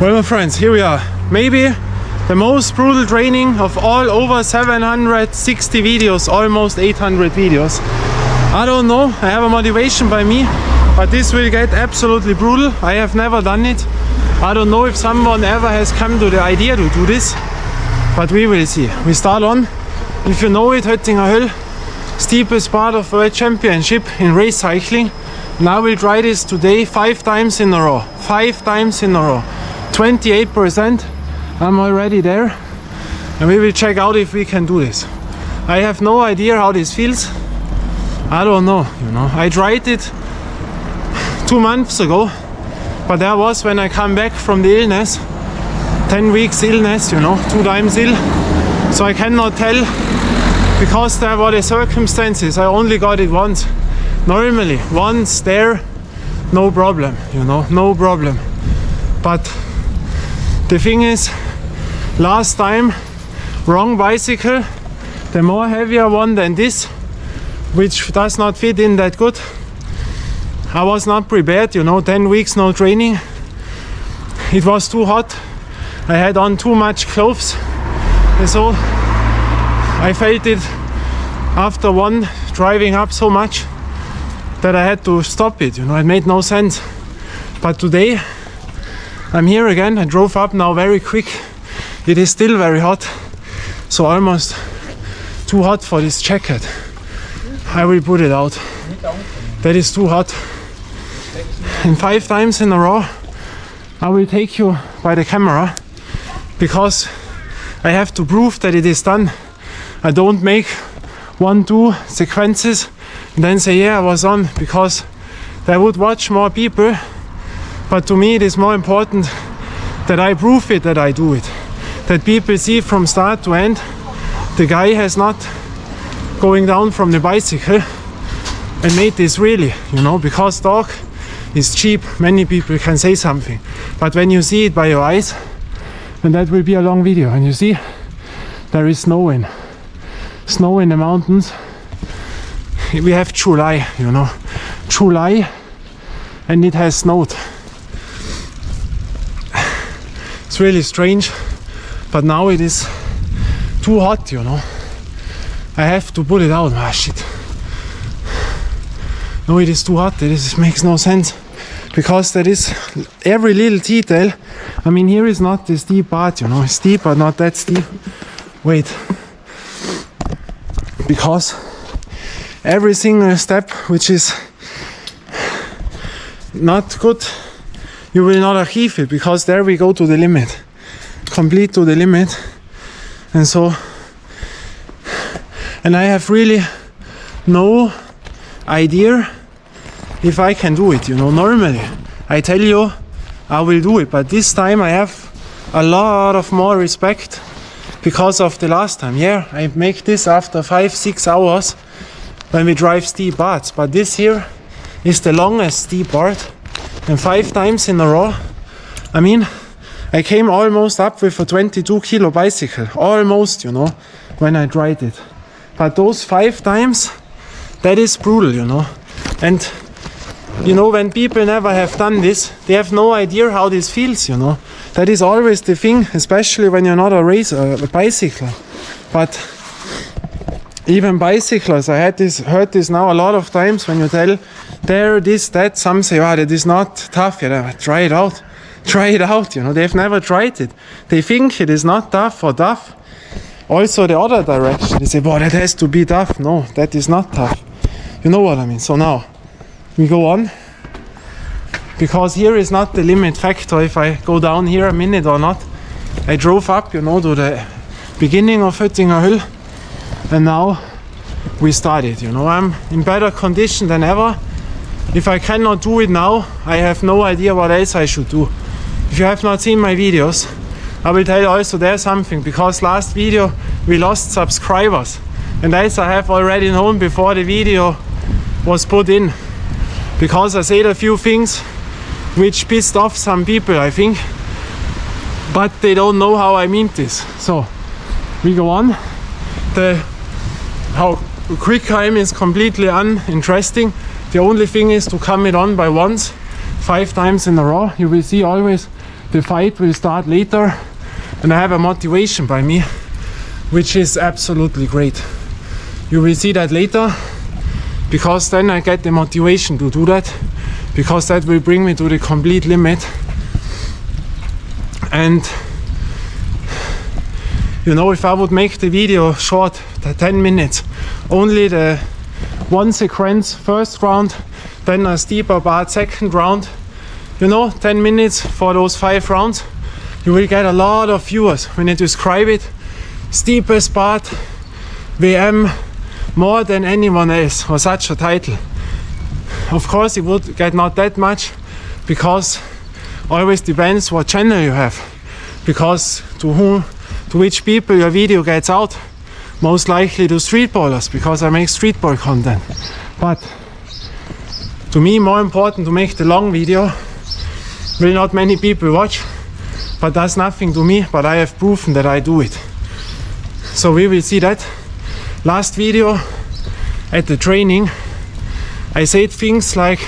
Well, my friends, here we are. Maybe the most brutal training of all, over 760 videos, almost 800 videos. I don't know, I have a motivation by me, but this will get absolutely brutal. I have never done it. I don't know if someone ever has come to the idea to do this, but we will see. We start on, if you know it, Höttinger Höll, steepest part of World Championship in race cycling. And I will try this today 5 times in a row. 5 times in a row. 28%. I'm already there. And we will check out if we can do this. I have no idea how this feels. I don't know, you know. I tried it 2 months ago, but that was when I come back from the illness. 10 weeks illness, you know, 2 times ill. So I cannot tell, because there were the circumstances. I only got it once. Normally, once there, no problem, you know, no problem. But the thing is, last time, wrong bicycle, the more heavier one than this, which does not fit in that good. I was not prepared, you know, 10 weeks no training. It was too hot. I had on too much clothes. And so I felt it after one driving up so much that I had to stop it, you know, it made no sense. But today I'm here again. I drove up now very quick. It is still very hot, so almost too hot for this jacket. I will put it out. That is too hot. And 5 times in a row I will take you by the camera, because I have to prove that it is done. I don't make 1-2 sequences and then say, yeah, I was on, because they would watch more people. But to me it is more important that I prove it, that I do it. That people see from start to end, the guy has not going down from the bicycle and made this really, you know, because talk is cheap. Many people can say something, but when you see it by your eyes, and that will be a long video, and you see there is snow in the mountains. We have July, you know, July, and it has snowed. It's really strange, but now it is too hot, you know. I have to put it out. Ah, shit. No, it is too hot. It makes no sense, because there is every little detail. I mean, here is not the steep part, you know. It's steep, but not that steep. Wait. Because every single step which is not good, you will not achieve it, because there we go to the limit, complete to the limit. And so, and I have really no idea if I can do it, you know. Normally I tell you I will do it, but this time I have a lot of more respect because of the last time. Yeah, I make this after 5-6 hours when we drive steep parts, but this here is the longest steep part, and 5 times in a row. I mean, I came almost up with a 22 kilo bicycle, almost, you know, when I tried it. But those 5 times, that is brutal, you know. And you know, when people never have done this, they have no idea how this feels, you know. That is always the thing, especially when you're not a bicycler. But even bicyclers, I heard this now a lot of times, when you tell there, this, that, some say, oh, that is not tough. Yeah, try it out, you know. They've never tried it. They think it is not tough or tough. Also the other direction, they say, boy, that has to be tough. No, that is not tough. You know what I mean? So now we go on, because here is not the limit factor if I go down here a minute or not. I drove up, you know, to the beginning of Höttinger Höll, and now we started, you know. I'm in better condition than ever. If I cannot do it now, I have no idea what else I should do. If you have not seen my videos, I will tell you also there's something, because last video we lost subscribers, and as I have already known before the video was put in, because I said a few things which pissed off some people, I think, but they don't know how I mean this. So we go on. How quick I am is completely uninteresting. The only thing is to come it on by once, 5 times in a row. You will see always the fight will start later and I have a motivation by me, which is absolutely great. You will see that later, because then I get the motivation to do that, because that will bring me to the complete limit. And you know, if I would make the video short, 10 minutes, only the one sequence, first round, then a steeper part, second round, you know, 10 minutes for those 5 rounds, you will get a lot of viewers when you describe it. Steepest part, VM, more than anyone else, or such a title. Of course, it would get not that much, because always depends what channel you have, because to which people your video gets out, most likely to street ballers, because I make street ball content. But to me, more important to make the long video. Will not many people watch, but does nothing to me, but I have proven that I do it. So we will see that. Last video at the training, I said things like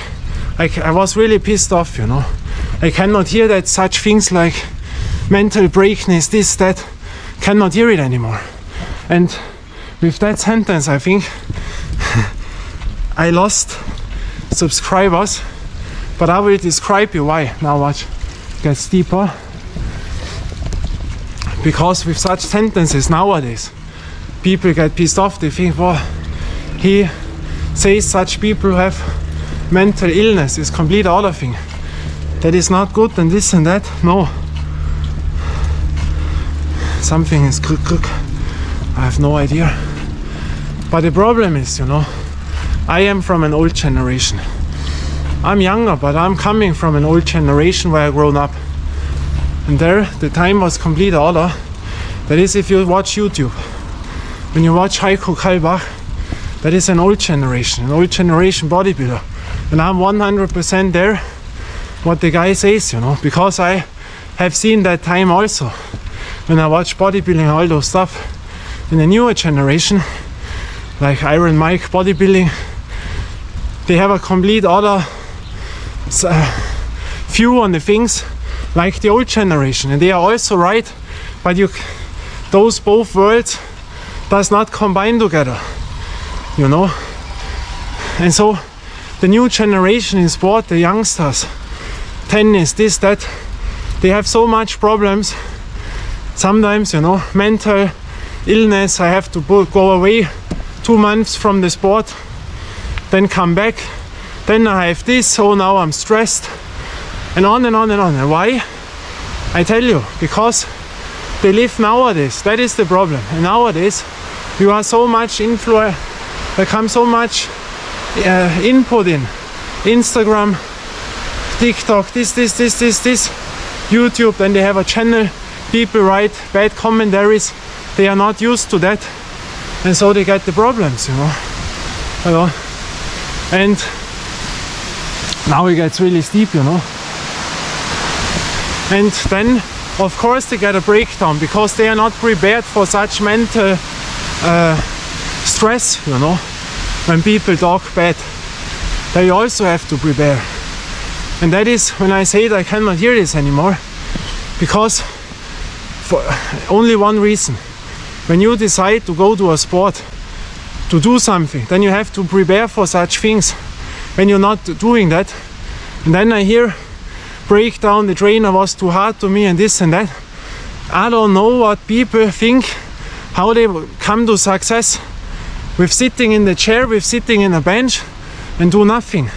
I was really pissed off, you know. I cannot hear that, such things like mental breakness, this, that, cannot hear it anymore. And with that sentence, I think I lost subscribers, but I will describe you why. Now watch, get steeper. Because with such sentences nowadays, people get pissed off. They think, well, he says such people who have mental illness is complete other thing. That is not good and this and that. No. Something is crook. I have no idea. But the problem is, you know, I am from an old generation. I'm younger, but I'm coming from an old generation where I grown up. And there, the time was complete other. That is, if you watch YouTube, when you watch Heiko Kalbach, that is an old generation bodybuilder. And I'm 100% there, what the guy says, you know, because I have seen that time also. When I watch bodybuilding, all those stuff, in the newer generation, like Iron Mike bodybuilding, they have a complete other view on the things, like the old generation, and they are also right, but those both worlds does not combine together, you know. And so the new generation in sport, the youngsters, tennis, this, that, they have so much problems. Sometimes, you know, mental illness, I have to go away 2 months from the sport, then come back, then I have this, so now I'm stressed, and on and on and on. And why? I tell you, because they live nowadays. That is the problem. And nowadays you are so much influence, there comes so much input in Instagram, TikTok, this, YouTube, then they have a channel, people write bad commentaries, they are not used to that, and so they get the problems, you know. And now it gets really steep, you know. And then, of course, they get a breakdown, because they are not prepared for such mental stress, you know. When people talk bad, they also have to prepare. And that is when I say that I cannot hear this anymore, because for only one reason. When you decide to go to a sport, to do something, then you have to prepare for such things. When you're not doing that, and then I hear breakdown, the trainer was too hard to me and this and that. I don't know what people think, how they come to success with sitting in the chair, with sitting in a bench and do nothing.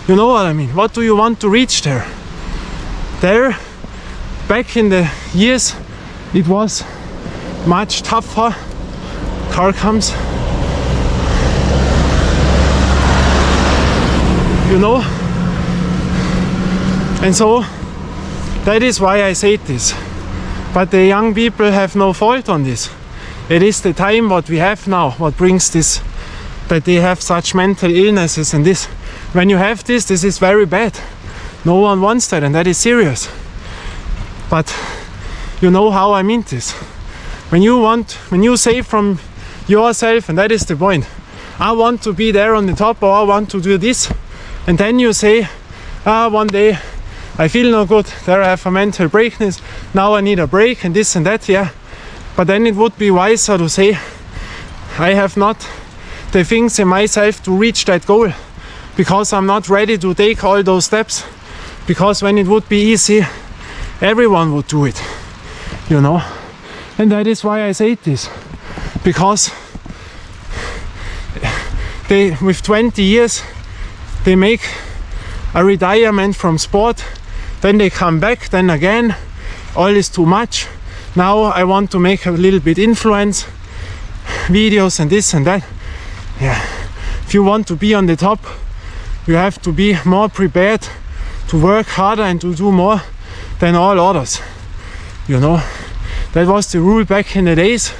You know what I mean? What do you want to reach there? There, back in the years, it was much tougher. Car comes. You know? And so, that is why I say this. But the young people have no fault on this. It is the time what we have now, what brings this, that they have such mental illnesses and this. When you have this is very bad. No one wants that, and that is serious. But you know how I mean this. When you say from yourself, and that is the point, I want to be there on the top, or I want to do this, and then you say, one day I feel no good. There I have a mental breakness. Now I need a break and this and that, yeah. But then it would be wiser to say, I have not the things in myself to reach that goal, because I'm not ready to take all those steps. Because when it would be easy, everyone would do it, you know. And that is why I say this, because they, with 20 years, they make a retirement from sport, then they come back, then again, all is too much. Now I want to make a little bit influence videos and this and that. Yeah, if you want to be on the top, you have to be more prepared to work harder and to do more than all others, you know. That was the rule back in the days,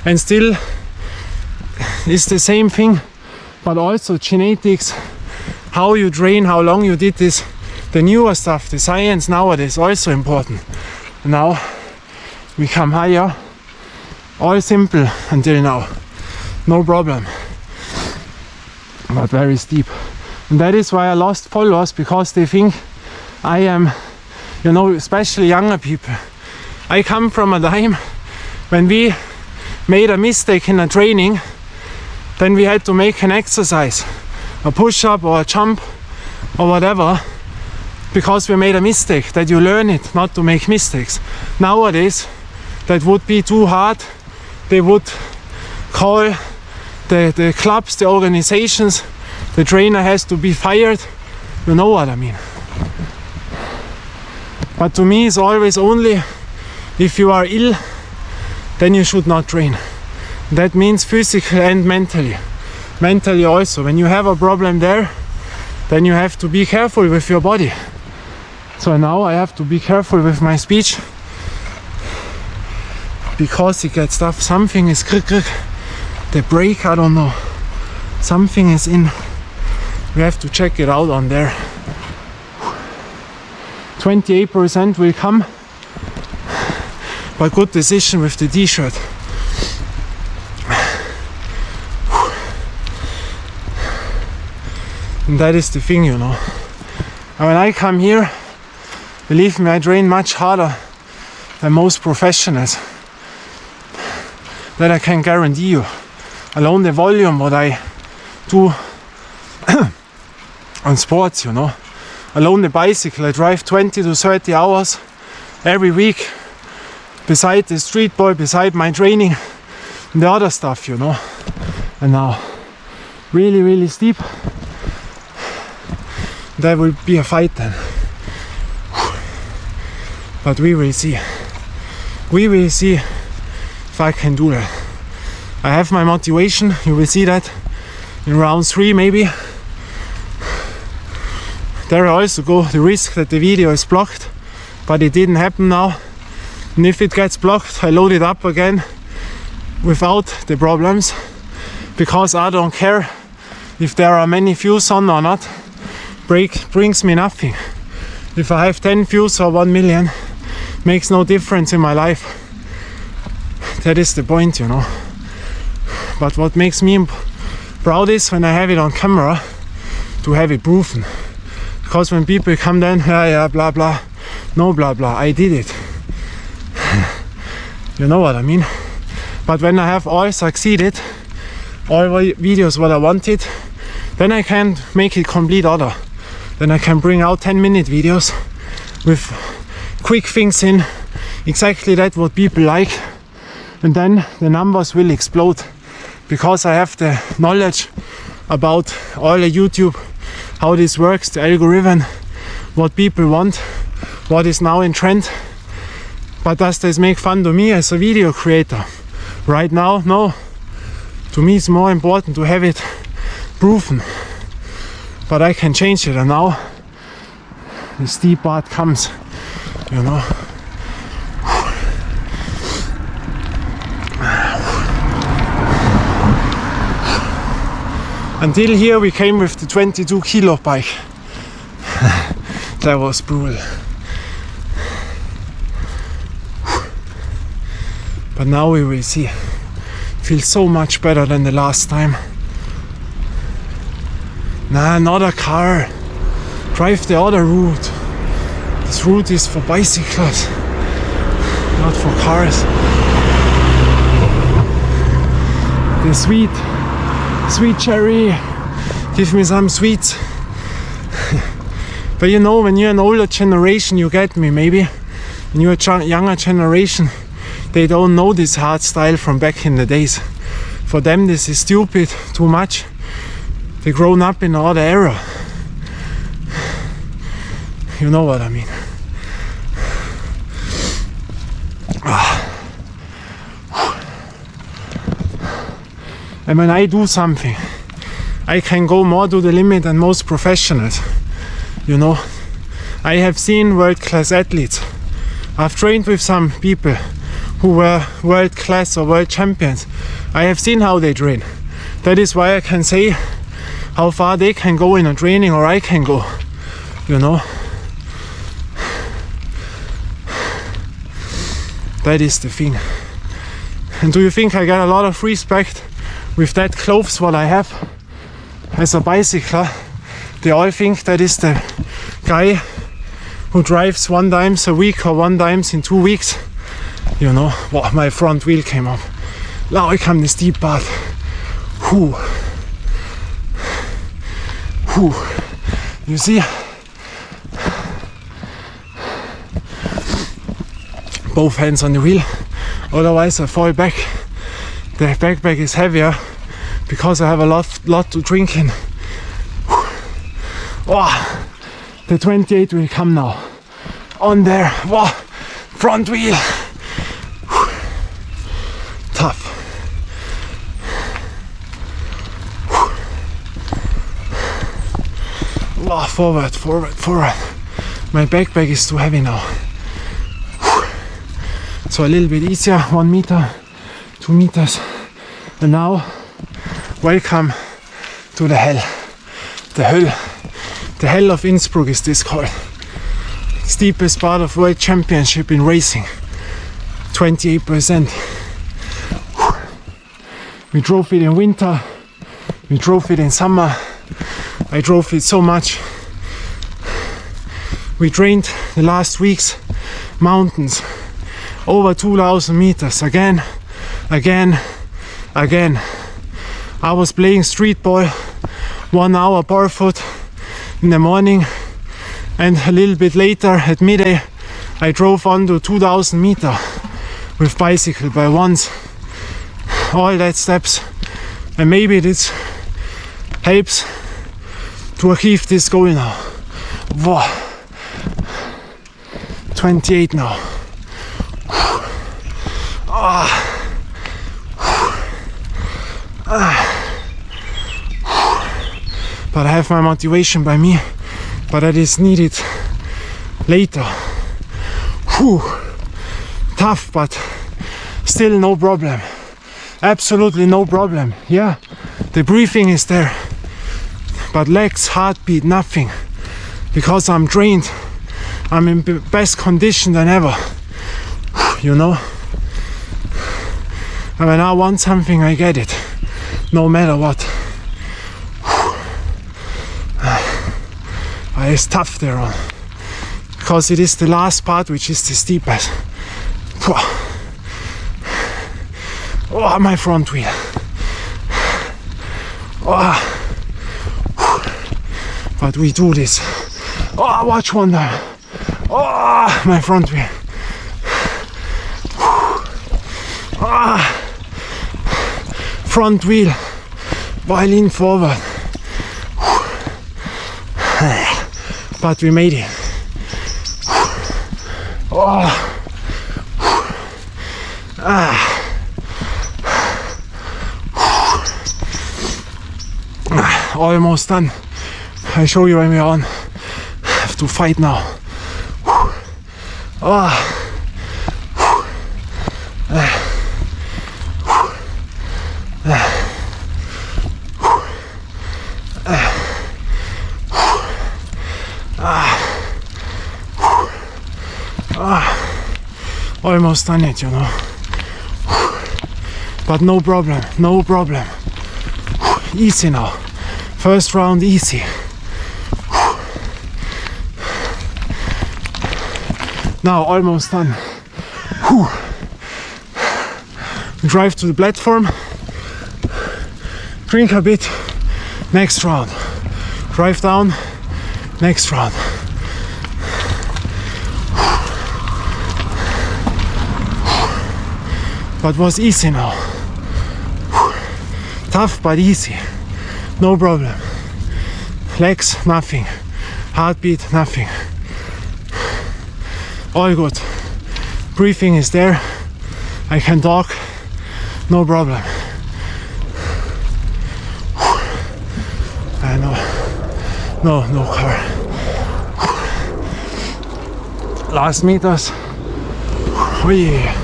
and still is the same thing. But also genetics, how you train, how long you did this, the newer stuff, the science nowadays also important. Now we come higher, all simple until now, no problem, but very steep. And that is why I lost followers, because they think I am, you know, especially younger people. I come from a time when we made a mistake in a training, then we had to make an exercise, a push-up or a jump or whatever, because we made a mistake, that you learn it not to make mistakes. Nowadays that would be too hard. They would call the clubs, the organizations, the trainer has to be fired. You know what I mean. But to me it's always only if you are ill, then you should not train. That means physical and mentally. Mentally also. When you have a problem there, then you have to be careful with your body. So now I have to be careful with my speech, because it gets tough. Something is the brake, I don't know. Something is in. We have to check it out on there. 28% will come. But good decision with the t-shirt. And that is the thing, you know. And when I come here, believe me, I train much harder than most professionals. That I can guarantee you. Alone the volume what I do on sports, you know. Alone the bicycle, I drive 20 to 30 hours every week. Beside the street boy, beside my training and the other stuff, you know. And now, really, really steep. There will be a fight then. But we will see. We will see if I can do that. I have my motivation, you will see that in round 3 maybe. There I also go the risk that the video is blocked, but it didn't happen now. And if it gets blocked, I load it up again without the problems, because I don't care if there are many views on or not. Break brings me nothing. If I have 10 views or 1 million, makes no difference in my life. That is the point, you know. But what makes me proud is when I have it on camera, to have it proven. Because when people come then, yeah, blah blah, no blah blah, I did it. You know what I mean? But when I have all succeeded, all videos what I wanted, then I can make it complete order. Then I can bring out 10-minute videos with quick things in, exactly that what people like, and then the numbers will explode, because I have the knowledge about all the YouTube, how this works, the algorithm, what people want, what is now in trend. But does this make fun to me as a video creator? Right now, no. To me it's more important to have it proven. But I can change it, and now the steep part comes, you know. Until here we came with the 22 kilo bike. That was brutal. But now we will see. Feels so much better than the last time. Nah, not a car. Drive the other route. This route is for bicycles, not for cars. The sweet cherry, give me some sweets. But you know, when you're an older generation, you get me maybe. When you're a younger generation, they don't know this hard style from back in the days. For them this is stupid, too much. They grown up in another era. You know what I mean. And when I do something, I can go more to the limit than most professionals. You know, I have seen world-class athletes. I've trained with some people who were world-class or world champions. I have seen how they train. That is why I can say how far they can go in a training or I can go. You know, that is the thing. And do you think I get a lot of respect with that clothes what I have as a bicycler? They all think that is the guy who drives 1 time a week or 1 time in 2 weeks. You know, wow, my front wheel came up. Now I come the steep part. Whew. Whew. You see? Both hands on the wheel, otherwise I fall back. The backpack is heavier because I have a lot to drink in. Oh, the 28 will come now. On there, wow, front wheel. Tough. Wow, forward. My backpack is too heavy now. So a little bit easier, 1 meter, 2 meters. And now, welcome to the Höll. The Höll. The Höll of Innsbruck is this called. Steepest part of World Championship in racing. 28%. We drove it in winter. We drove it in summer. I drove it so much. We trained the last weeks, mountains. Over 2,000 meters, again. I was playing street ball 1 hour barefoot in the morning, and a little bit later at midday I drove on to 2,000 meters with bicycle by once. All that steps, and maybe this helps to achieve this goal now. Wow. 28 now. But I have my motivation by me, but that is needed later. Whew. Tough, but still no problem. Absolutely no problem. Yeah, the breathing is there, but legs, heartbeat, nothing. Because I'm trained, I'm in best condition than ever. You know? And when I want something, I get it, no matter what. It's tough there on, because it is the last part, which is the steepest. Oh, my front wheel. Oh. But we do this. Oh, watch one time. Oh, my front wheel. Oh. Front wheel while lean forward. But we made it. Oh. Almost done. I show you when we are on. I have to fight now. Oh. Almost done it, you know. But no problem, no problem. Easy now. First round easy. Now almost done. Whew. We drive to the platform, drink a bit, next round. Drive down, next round. But was easy now. Tough but easy. No problem. Legs, nothing. Heartbeat, nothing. All good. Breathing is there. I can talk. No problem. I know. No car. Last meters. Oh yeah.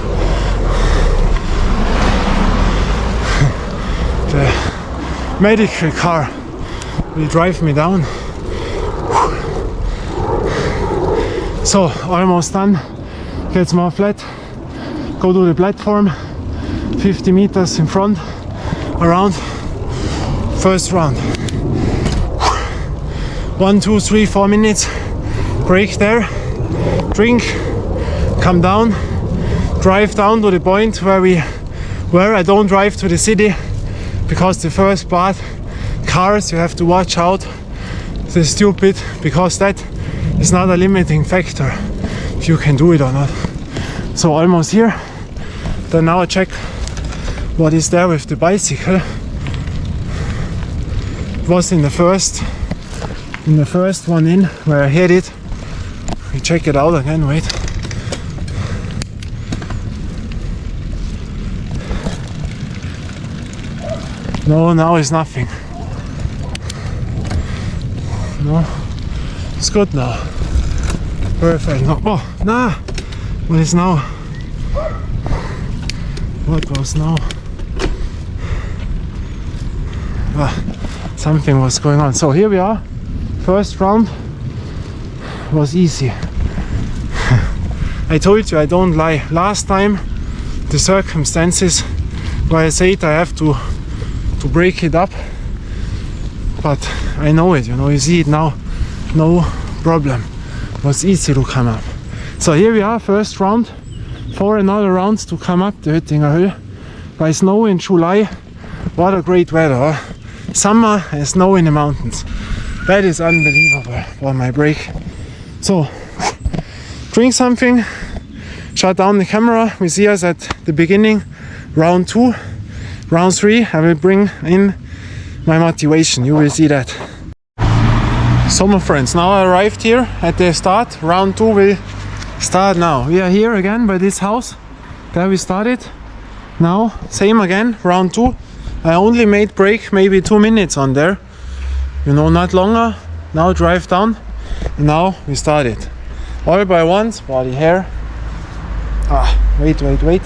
The medical car will drive me down. So almost done. Gets more flat. Go to the platform. 50 meters in front. Around. First round. 1, 2, 3, 4 minutes. Break there. Drink. Come down. Drive down to the point where we were. I don't drive to the city because the first part, cars, you have to watch out. They're stupid because that is not a limiting factor if you can do it or not. So almost here. Then now I check what is there with the bicycle. It was in the first one in where I hit it. We check it out again, wait. No, now is nothing. No, it's good now. Perfect. No, oh, nah. What is now? What was now? Ah, something was going on. So here we are. First round was easy. I told you I don't lie. Last time the circumstances where I said I have to break it up, but I know it, you know, you see it now, no problem. It was easy to come up. So here we are, first round, 4 another rounds to come up the Höttinger Höll. By snow in July, what a great weather, huh? Summer and snow in the mountains. That is unbelievable for my break. So, drink something, shut down the camera. We see us at the beginning, round 2. Round 3, I will bring in my motivation. You will see that. So my friends, now I arrived here at the start. Round 2 will start now. We are here again by this house. There we started. Now, same again, round 2. I only made break maybe 2 minutes on there. You know, not longer. Now drive down. And now we started. All by once, body hair. Wait.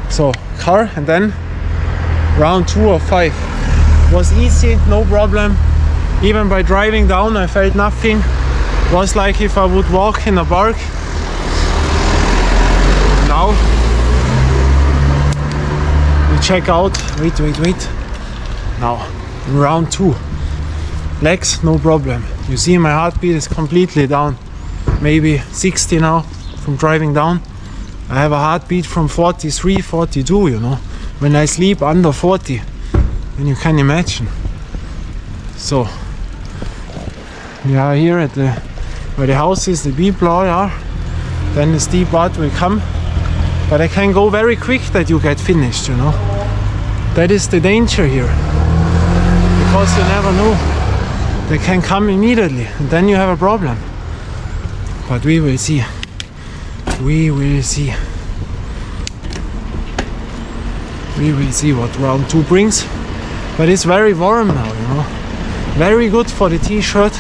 So, car and then round 2 of 5. Was easy, no problem. Even by driving down I felt nothing. Was like if I would walk in a park. Now we check out. Wait. Now round 2. Legs, no problem. You see my heartbeat is completely down. Maybe 60 now from driving down. I have a heartbeat from 43, 42, you know. When I sleep under 40, then you can imagine. So we are here at the where the house is, the people are. Then the steep part will come, but I can go very quick that you get finished, you know. That is the danger here, because you never know. They can come immediately, and then you have a problem. But we will see. We will see. We will see what round 2 brings. But it's very warm now, you know. Very good for the t-shirt.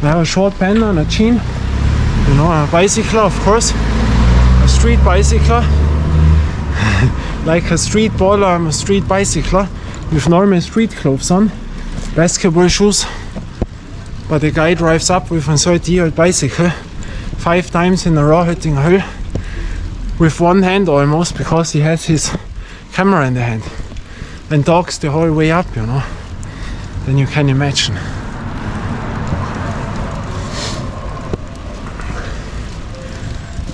I have a short pant and a jean. You know, I'm a bicycler, of course. A street bicycler. Like a street baller, I'm a street bicycler with normal street clothes on. Basketball shoes. But the guy drives up with a 30-year-old bicycle 5 times in a row, Höttinger Höll, with one hand almost, because he has his camera in the hand and talks the whole way up, you know. Then you can imagine.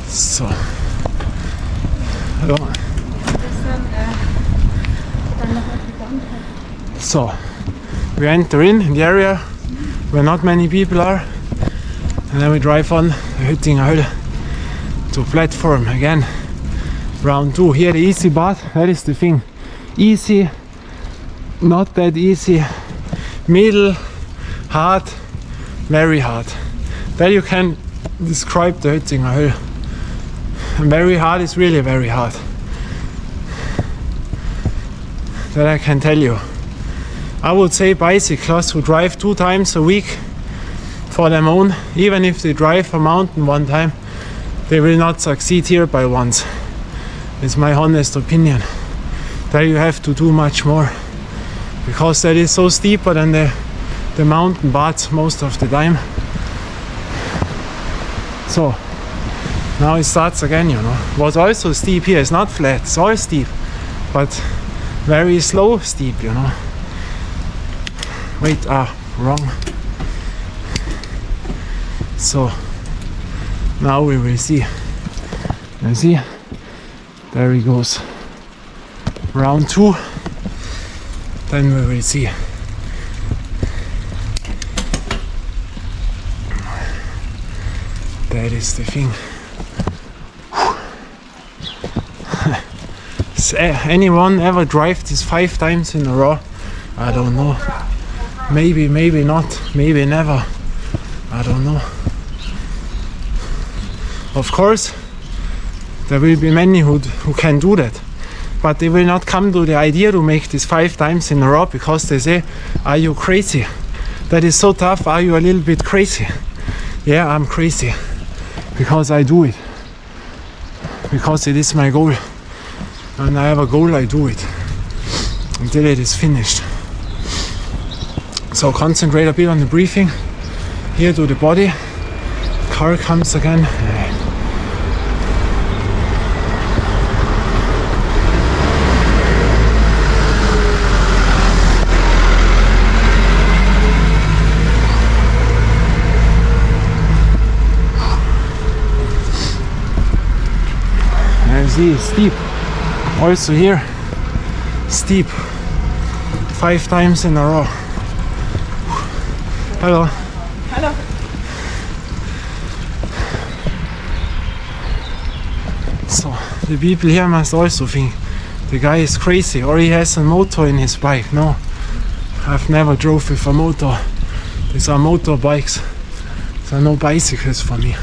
So. Ja. So, we enter in the area where not many people are, and then we drive on the Höttinger Höll to platform again. Round 2. Here the easy part, that is the thing. Easy, not that easy, middle, hard, very hard. That you can describe the Höttinger Höll. And very hard is really very hard. That I can tell you. I would say bicyclists who drive 2 times a week for their own, even if they drive a mountain 1 time, they will not succeed here by once. It's my honest opinion. There you have to do much more, because that is so steeper than the mountain parts most of the time. So now it starts again, you know. What's also steep here is not flat, it's all steep, but very slow steep, you know. Wait, wrong. So now we will see. You see, there he goes. Round 2, then we will see. That is the thing. Has anyone ever drive this 5 times in a row? I don't know. Maybe, maybe not, maybe never. I don't know. Of course, there will be many who can do that, but they will not come to the idea to make this 5 times in a row because they say, are you crazy? That is so tough, are you a little bit crazy? Yeah, I'm crazy, because I do it. Because it is my goal. When I have a goal, I do it until it is finished. So concentrate a bit on the breathing. Here to the body. Car comes again. And see, steep. Also here, steep. 5 times in a row. Hello. Hello. So the people here must also think the guy is crazy, or he has a motor in his bike. No, I've never drove with a motor. These are motorbikes. There are no bicycles for me.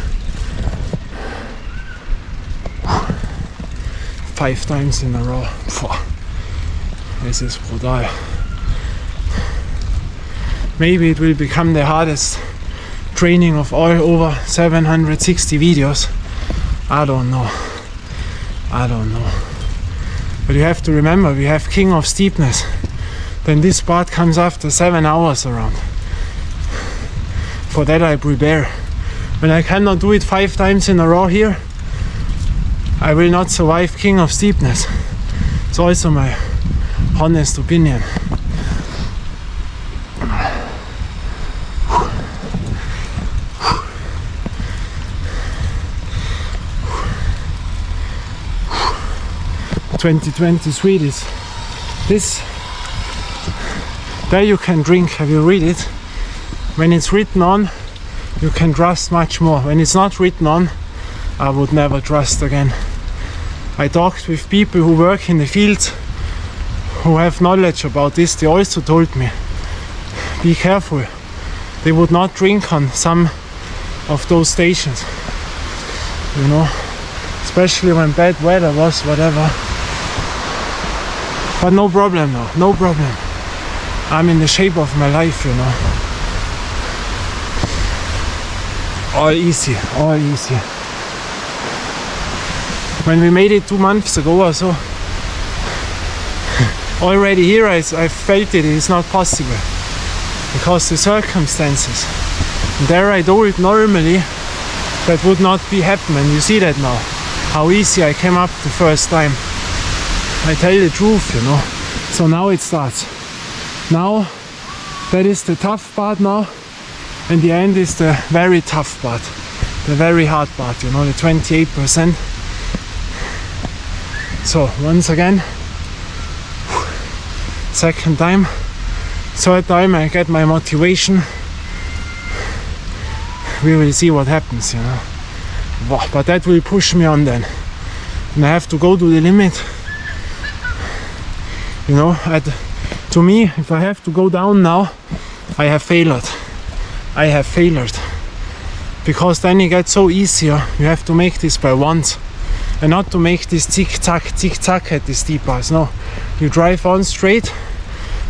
5 times in a row. This is brutal. Maybe it will become the hardest training of all over 760 videos. I don't know. I don't know. But you have to remember, we have King of Steepness. Then this part comes after 7 hours around. For that I prepare. When I cannot do it 5 times in a row here, I will not survive King of Steepness. It's also my honest opinion. (2023) this there you can drink. Have you read it? When it's written on, you can trust much more. When it's not written on, I would never trust again. I talked with people who work in the field, who have knowledge about this. They also told me, be careful. They would not drink on some of those stations, you know, especially when bad weather was, whatever. But no problem now, no problem. I'm in the shape of my life, you know. All easy, all easy. When we made it 2 months ago or so, already here I felt it is not possible because the circumstances. And there I told normally that would not be happening. You see that now, how easy I came up the first time. I tell the truth, you know. So now it starts. Now that is the tough part now, and the end is the very tough part. the very hard part, you know, the 28%. So once again, second time, third time I get my motivation. We will see what happens, you know. But that will push me on then. And I have to go to the limit. You know, to me, if I have to go down now, I have failed. I have failed. Because then it gets so easier. You have to make this by once. And not to make this tick-tack at the steep bars. No, you drive on straight.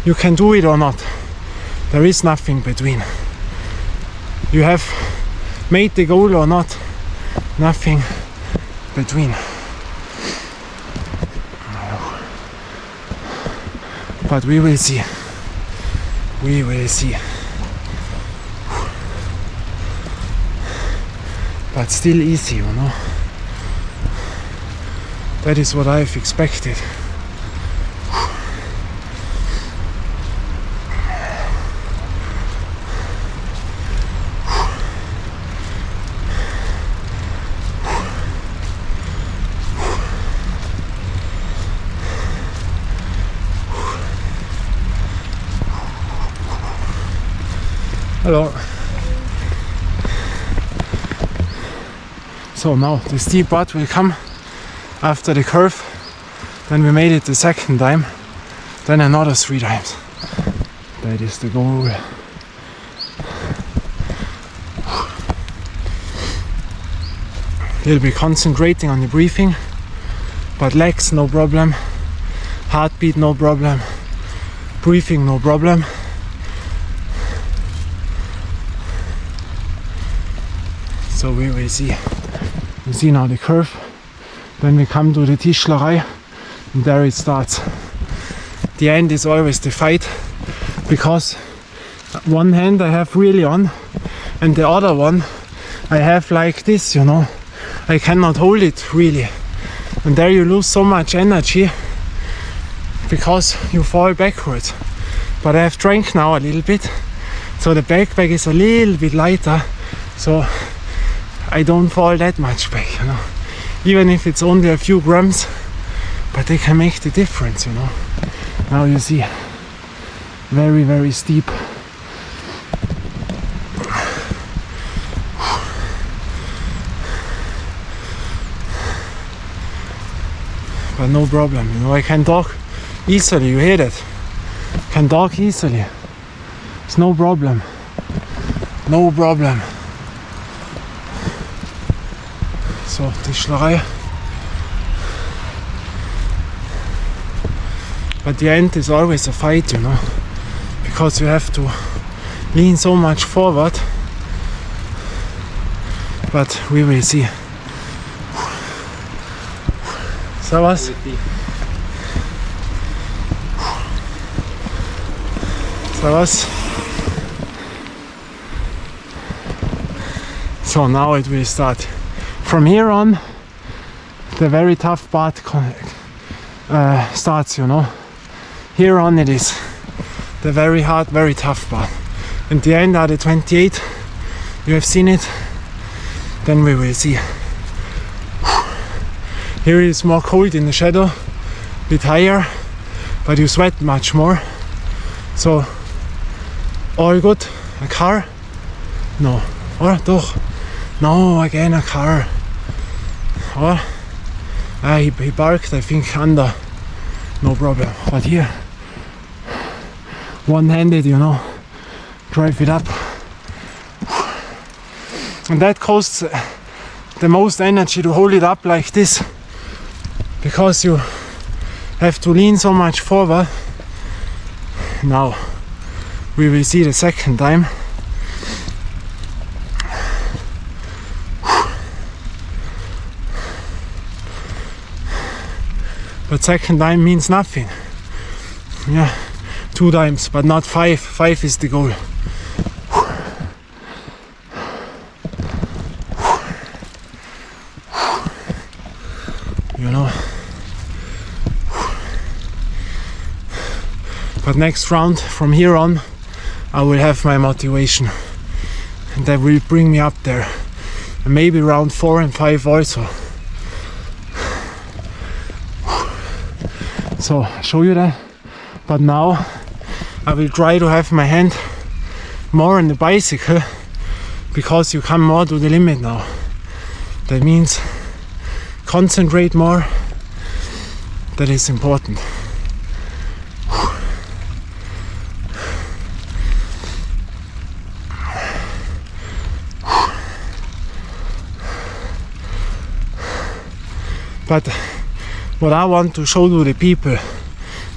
You can do it or not. There is nothing between. You have made the goal or not. Nothing between. But we will see. We will see. But still easy, you know. That is what I've expected. Hello. So now the steep part will come after the curve. Then we made it the second time. Then another 3 times. That is the goal. Little bit concentrating on the breathing, but legs no problem, heartbeat no problem, breathing no problem. So we will see. You see now the curve. Then we come to the Tischlerei, and there it starts. The end is always the fight, because one hand I have really on, and the other one I have like this, you know. I cannot hold it really, and there you lose so much energy because you fall backwards. But I have drank now a little bit, so the backpack is a little bit lighter, so I don't fall that much back, you know. Even if it's only a few grams, but they can make the difference, you know. Now you see, very, very steep. But no problem, you know, I can talk easily, you hear that? Can talk easily. It's no problem. No problem. So, Tischlerei. But the end is always a fight, you know, because you have to lean so much forward. But we will see. Servus. Servus. So now it will start. From here on, the very tough part starts, you know. Here on it is the very hard, very tough part. And the end are the 28. You have seen it. Then we will see. Here it is more cold in the shadow, a bit higher, but you sweat much more. So, all good. A car? No. Or doch? No, again a car. Or he parked, I think, under. No problem. But here, one-handed, you know, drive it up. And that costs the most energy to hold it up like this, because you have to lean so much forward. Now we will see the second time. But second time means nothing. Yeah, 2 times, but not 5. 5 is the goal. You know. But next round, from here on, I will have my motivation, and that will bring me up there. and maybe round 4 and 5 also. So I'll show you that. But now I will try to have my hand more on the bicycle, because you come more to the limit now. That means concentrate more. That is important. But what I want to show to the people,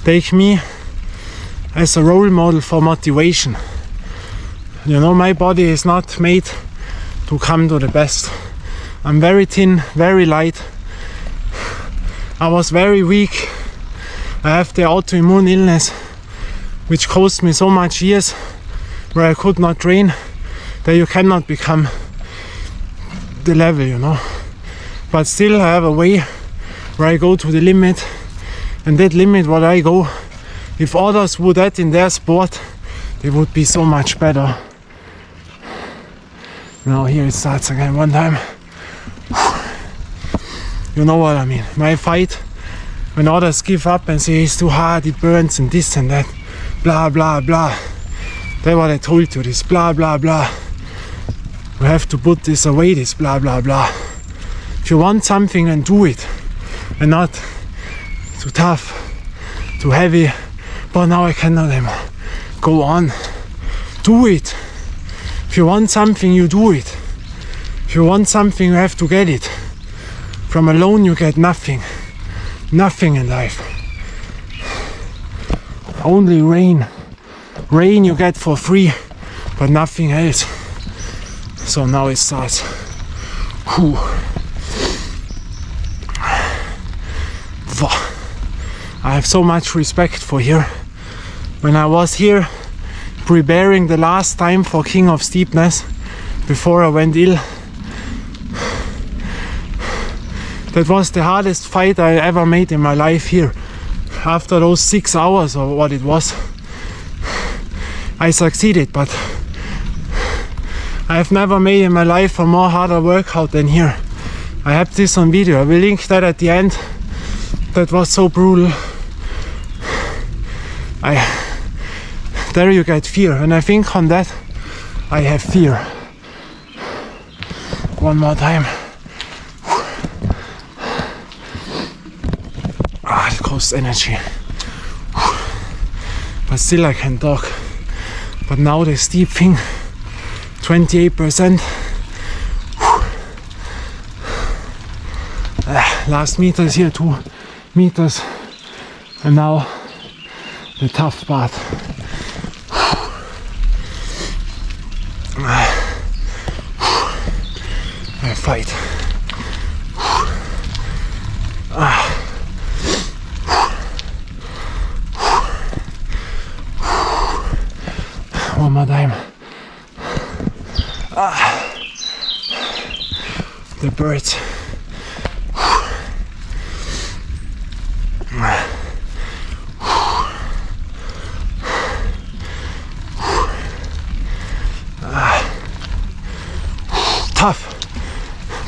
take me as a role model for motivation. You know, my body is not made to come to the best. I'm very thin, very light. I was very weak. I have the autoimmune illness, which cost me so much years, where I could not train, that you cannot become the level, you know. But still I have a way where I go to the limit, and that limit what I go, if others would add in their sport, they would be so much better. Now here it starts again one time. You know what I mean. My fight, when others give up and say it's too hard, it burns and this and that, blah blah blah. That's what I told you, this blah blah blah. We have to put this away, this blah blah blah. If you want something, then do it. And not too tough, too heavy, but now I cannot anymore. Go on. Do it. If you want something, you do it. If you want something, you have to get it. From alone you get nothing. Nothing in life. Only rain. Rain you get for free, but nothing else. So now it starts. Whew. I have so much respect for here. When I was here preparing the last time for King of Steepness, before I went ill, that was the hardest fight I ever made in my life here. After those 6 hours or what it was, I succeeded, but I have never made in my life a more harder workout than here. I have this on video. I will link that at the end. That was so brutal. There you get fear, and I think on that I have fear. One more time. It costs energy. But still I can talk. But now the steep thing, 28%. Last meters here, 2 meters. And now the tough part. I fight. One more time. The birds. Tough,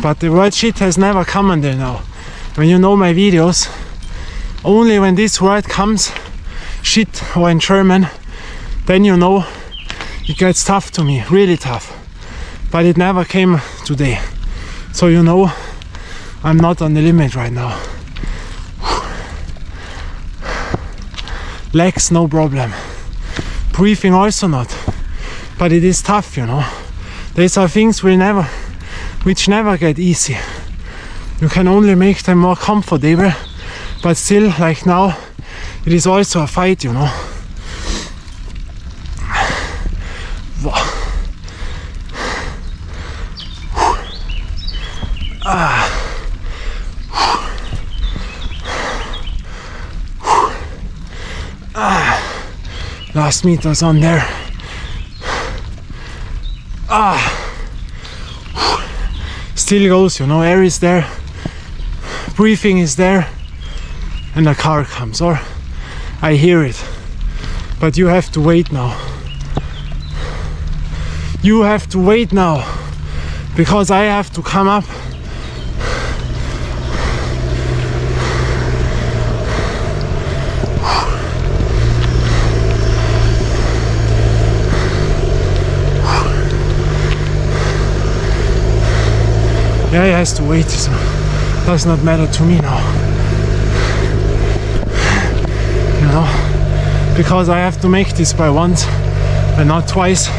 but the word shit has never come until now. When you know my videos, only when this word comes, shit, or in German, then you know it gets tough to me, really tough. But it never came today, so you know I'm not on the limit right now. Legs no problem, breathing also not, but it is tough, you know. These are things which never get easy. You can only make them more comfortable, but still, like now, it is also a fight, you know. Last meters on there. Still goes, you know, air is there, breathing is there, and a car comes, or I hear it. But you have to wait now. You have to wait now. because I have to come up. Yeah, he has to wait, so does not matter to me now. You know, because I have to make this by once and not twice.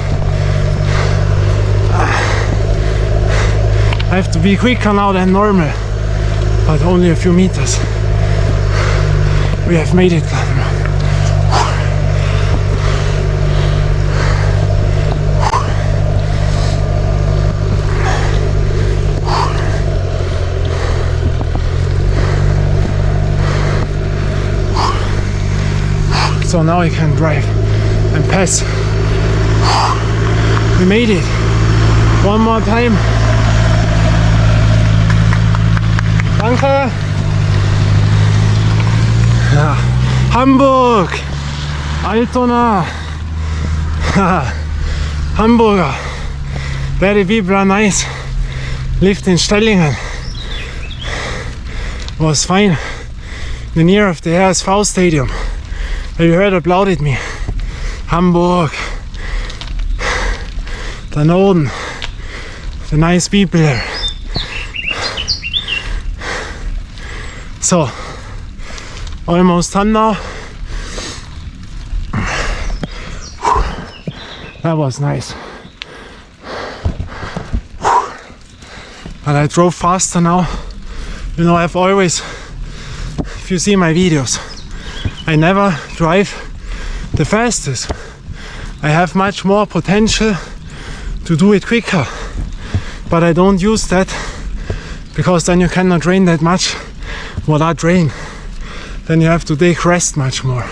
I have to be quicker now than normal, but only a few meters. We have made it. So now I can drive and pass. We made it. One more time. Danke. Ja. Hamburg. Altona. Hamburger. Very people are nice. Lived in Stellingen. Was fine. The near of the HSV stadium. Have you heard about it? Me? Hamburg. The Norden. The nice people there. So, almost done now. That was nice. But I drove faster now. You know, I've always, if you see my videos, I never drive the fastest. I have much more potential to do it quicker, but I don't use that because then you cannot train that much. What I train, then you have to take rest much more.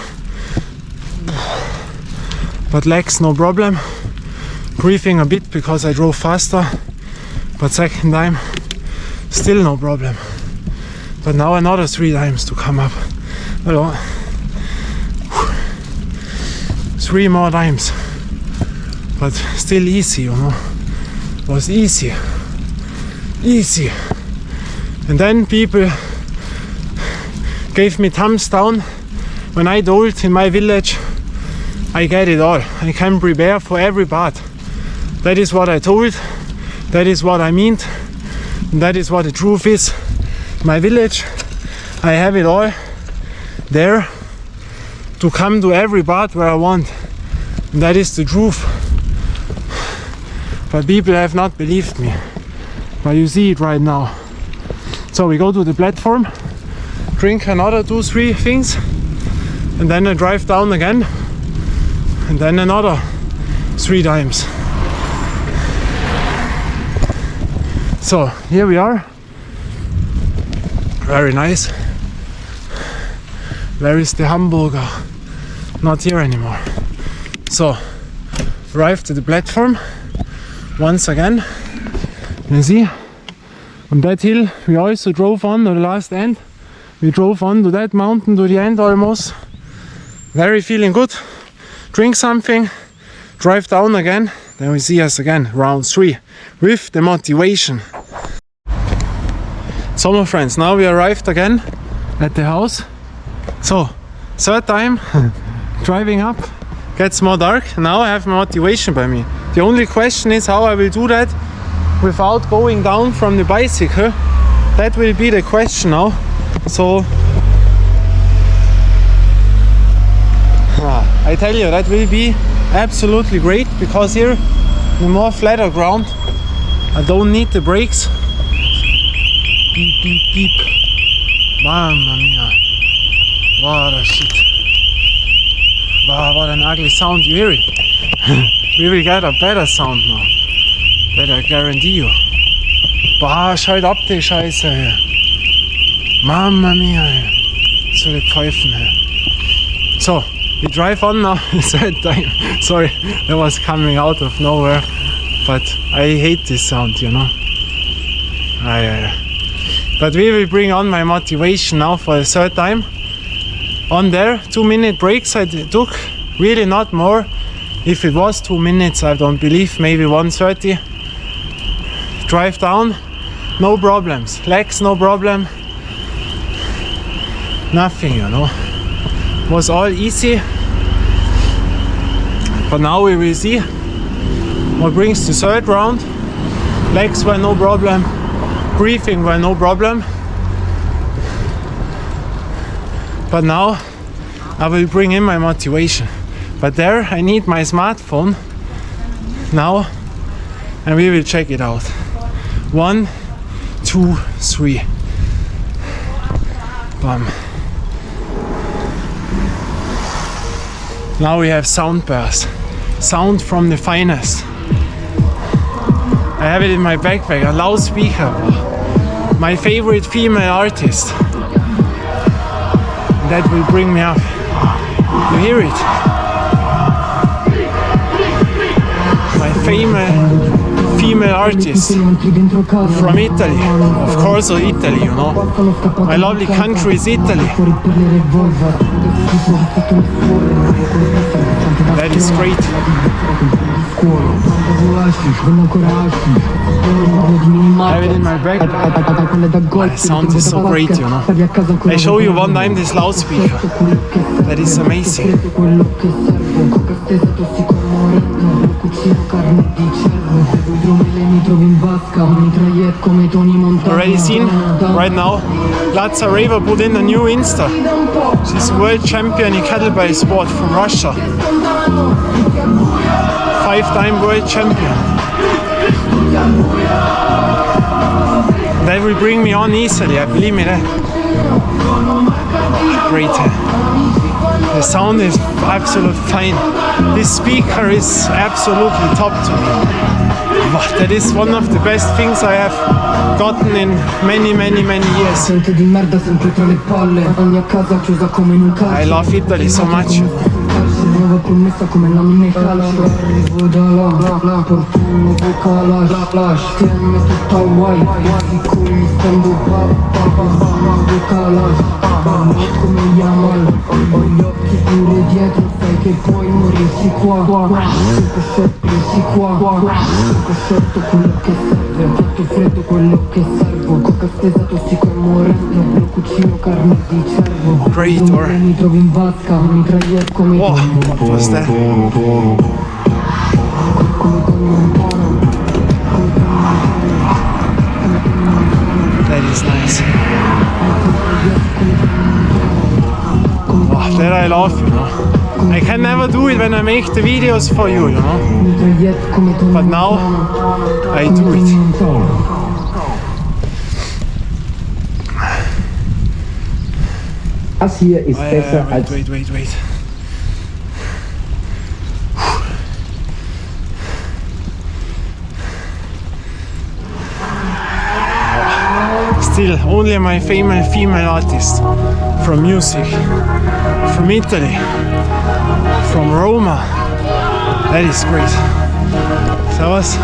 But legs no problem. Breathing a bit because I drove faster, but second time still no problem. But now another 3 times to come up. Hello. 3 more times, but still easy, you know. It was easy. And then people gave me thumbs down when I told in my village I get it all. I can prepare for every part. That is what I told. That is what I meant. And that is what the truth is. My village, I have it all there to come to every part where I want. And that is the truth. But people have not believed me. But you see it right now. So we go to the platform, drink another 2-3 things, and then I drive down again, and then another 3 times. So here we are. Very nice. Where is the Hamburger? Not here anymore. So, arrived to the platform once again. You see, on that hill we also drove on to the last end. We drove on to that mountain to the end almost. Very feeling good. Drink something, drive down again. Then we see us again, round 3, with the motivation. So my friends, now we arrived again at the house. So, 3rd time driving up. Gets more dark. Now I have my motivation by me. The only question is how I will do that without going down from the bicycle. That will be the question now. So I tell you, that will be absolutely great, because here the more flatter ground, I don't need the brakes. Beep beep beep. Mamma mia. What a shit. Wow, what an ugly sound, you hear it? We will get a better sound now. That I guarantee you. Bah, schalt ab die Scheiße hier. Mamma mia. So die Pfeifen hier. So, we drive on now. 3rd time. Sorry, that was coming out of nowhere. But I hate this sound, you know. But we will bring on my motivation now for the 3rd time. On there, 2-minute breaks I took, really not more. If it was 2 minutes, I don't believe, maybe 1:30. drive down, no problems. Legs, no problem. Nothing, you know. Was all easy. But now we will see what brings the third round. Legs were no problem. Breathing were no problem. But now I will bring in my motivation. But there I need my smartphone now and we will check it out. 1, 2, 3. Bam. Now we have sound burst. Sound from the finest. I have it in my backpack, a loudspeaker. My favorite female artist. That will bring me up. You hear it? My female artist from Italy. Of course, Italy, you know. My lovely country is Italy. That is great. I have it in my bag. The sound is so great, you know. I show you one time this loudspeaker. That is amazing. Already seen right now, Lazareva put in a new Insta. She's world champion in kettlebell sport from Russia. 5-time world champion. That will bring me on easily, I believe me that. Great. The sound is absolutely fine. This speaker is absolutely top to me. But that is one of the best things I have gotten in many years. I love Italy so much. Nuova promessa come la mia calcio. Arrivo da là, porto un nuovo calage. Tienimi tutta Hawaii, di cui stendo nuovo calage. Come Yamal, ho gli occhi pure dietro, sai che puoi morirsi qua. Sempre scettiersi qua. Sempre scelto quello che serve, ho fatto freddo quello che servo. Coca stesa, tossico e morendo, bloccuccino, carne di cervo. Great, or mi trovi in vasca, mitraglier come what was that? That is nice. Wow, that I love, you know. I can never do it when I make the videos for you, you know. But now I do it. Das hier ist besser als... Wait. Still, only my female artist from music, from Italy, from Roma. That is great. Servus.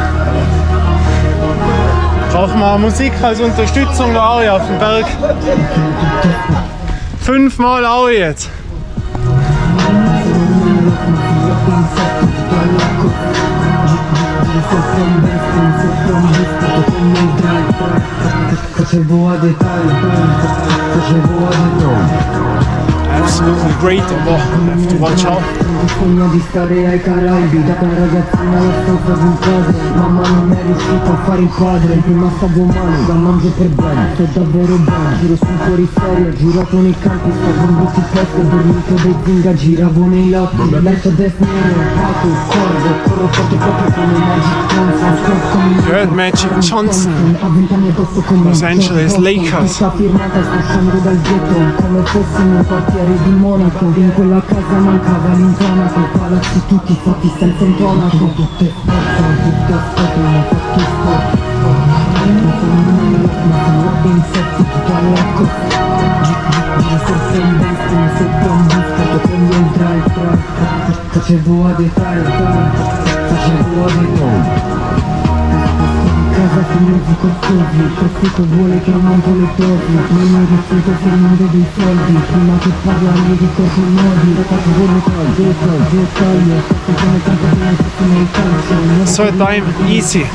Brauchen wir Musik als Unterstützung der Aue auf dem Berg. 5-mal Aue jetzt. Absolutely great, but I have to watch out. Sogno di stare ai Caraibi, da ragazzina alla stanza di un padre. Mamma non è riuscita a fare il padre, prima stavo male, da mangio per bene, sto davvero bene. Giro su fuori serie, girato nei campi, stavo in butti pesto, dormito dei zinga, giravo nei lotti. Letto a destra nero, pato, corro fatto proprio come Magic Johnson. You heard Magic Johnson, Los Angeles Lakers. Sta firmata, sto uscendo dal ghetto, come fossimo un quartiere di Monaco. In quella casa mancava l'intonaco, palazzi tutti fatti senza intonaco. Tutte aspettano, fatti sport. Ma sono insetti tutto a lecco. Giro forse in bestia, sopra un biscotto, prendo il drive. Facevo a dettaglio, facevo a dettaglio. Casa mezzi costosi, traffico vuole che aumento le dosi, non è riuscito fermando dei soldi, prima che parlare di cose nuovi, faccio come taglio, come tanto che non si nel calcio. Third time, easy.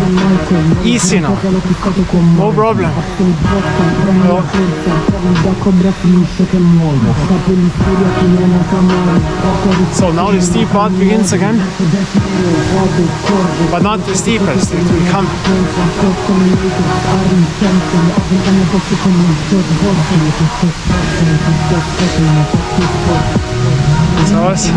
Easy now. No problem. No. So now the steep part begins again, but not the steepest. It will come. So was.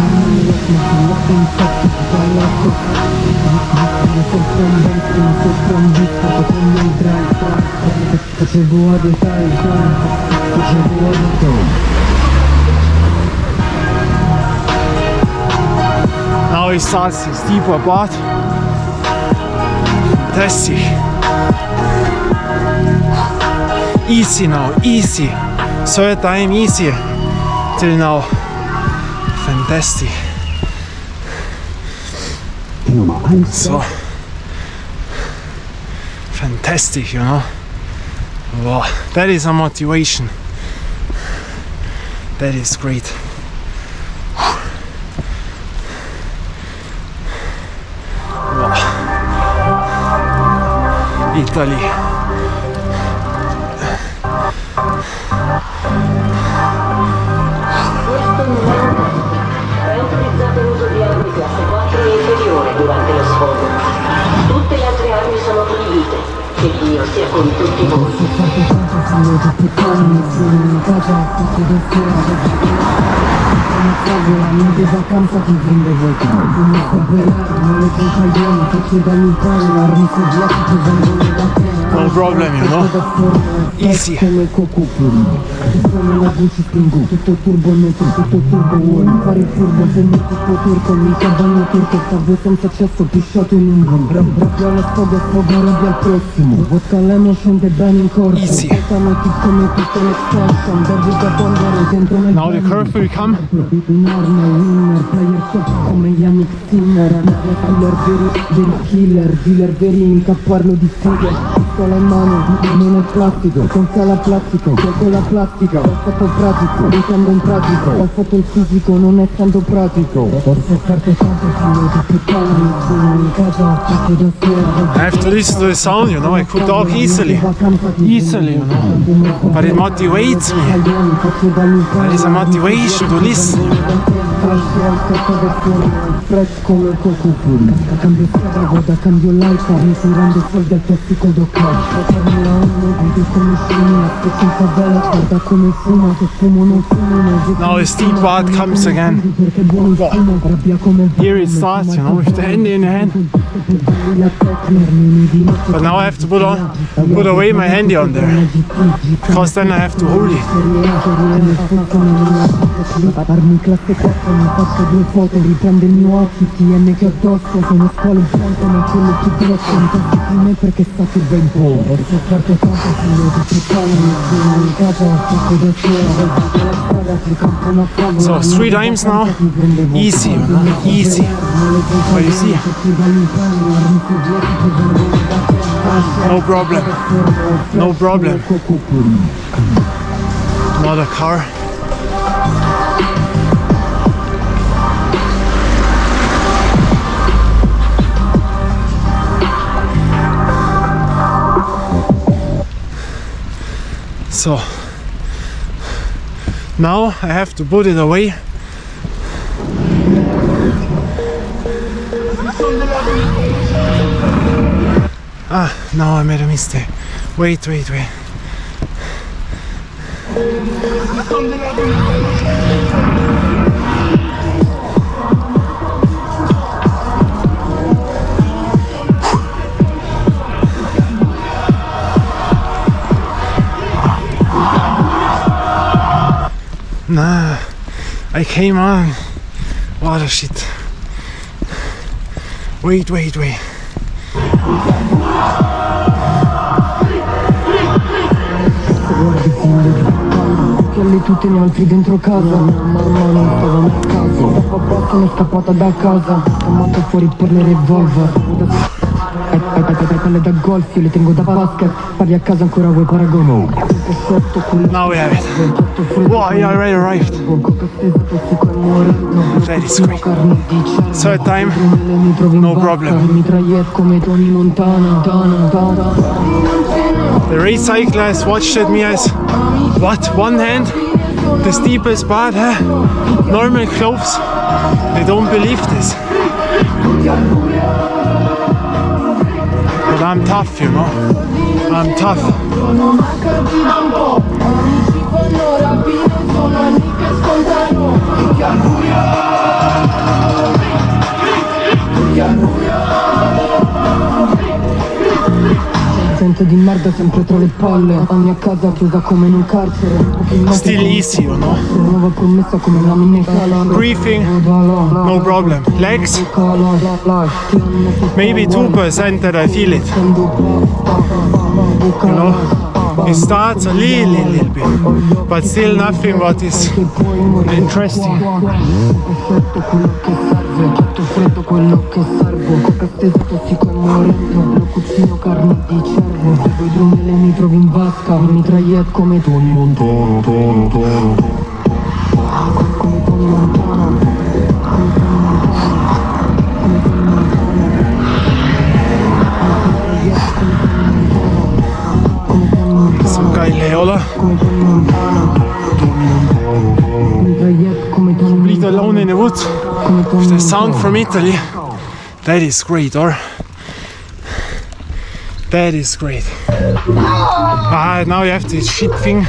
Now it starts the steeper part. Fantastic. Easy now, easy. Third time easy till now. Fantastic. So fantastic, you know. Wow, that is a motivation. That is great. Wow. Italy. Durante lo sfogo. Tutte le altre armi sono proibite. Che Dio sia con tutti voi. No problem, you know. Easy. Easy. Now the curve will come. Pistola in mano, non è plastico, con sala plastico, con la plastica, ho fatto pratico, ricambio in pratico, ho fatto il fisico, non è tanto pratico. Ho sofferto tanto, figlio, più calmi, sono in casa, ho fatto da sera. I have to listen to the sound, you know. I could talk easily, you know. But it motivates me. There is a motivation to listen. Fresh come il cocupuri. Cambio strada, vado, cambio l'alta, mi si rende fuori dal tossico d'occhio. Formula 1, vedi come scimmia, sto senza vela, guarda come fuma, che fumo non fumo. Now the steep part comes again. Here it starts, you know, with the hand in the hand. But now I have to put away my handy on there, because then I have to hold it. Armi classe 4, mi faccio due foto, riprende il mio outfit, TN che addosso, sono scuola un ponte, ma quello più grosso, mi tocchi di me perché sta più ben po'. Ho sofferto tanto, figlio, di più calmi, sono in casa, ho fatto da sera, ho fatto la strada, sul campo una favola. So 3 times now, easy, you know, easy. But you see, no problem, no problem. Another car. So now I have to put it away. Ah, no, I made a mistake. Wait. Nah, I came on. What a shit. Wait. Quelli tutti ne altri dentro casa, mamma non stavano a caso. Papà se n'è scappata da casa, chiamato fuori per le revolver. Hai palle da golf, io le tengo da basket. Parli a casa ancora vuoi paragono. Now we have it. Wow, he already arrived. That is great. Third time, no problem. The race cyclist watched at me as, what, one hand? The steepest part, huh? Normal clothes. They don't believe this. But I'm tough, you know. I'm tough. Gente di merda sempre tra le palle. Ogni a casa chiusa come in un carcere. Still easy, you know. Nuova promessa come la minecala. Breathing, no problem. Legs, maybe 2% that I feel it. You know, it starts a little bit, but still nothing what is interesting. Tutto freddo quello che servo. Coca stesa tossico e morendo. Lo cucino carne di cervo. Se vuoi drumele mi trovi in vasca. Mitragliette come Tony Montana. Come Tony Montana. So geil, oder? Complete alone in the woods with the sound from Italy. That is great, or? That is great. Ah, now you have this shit thing.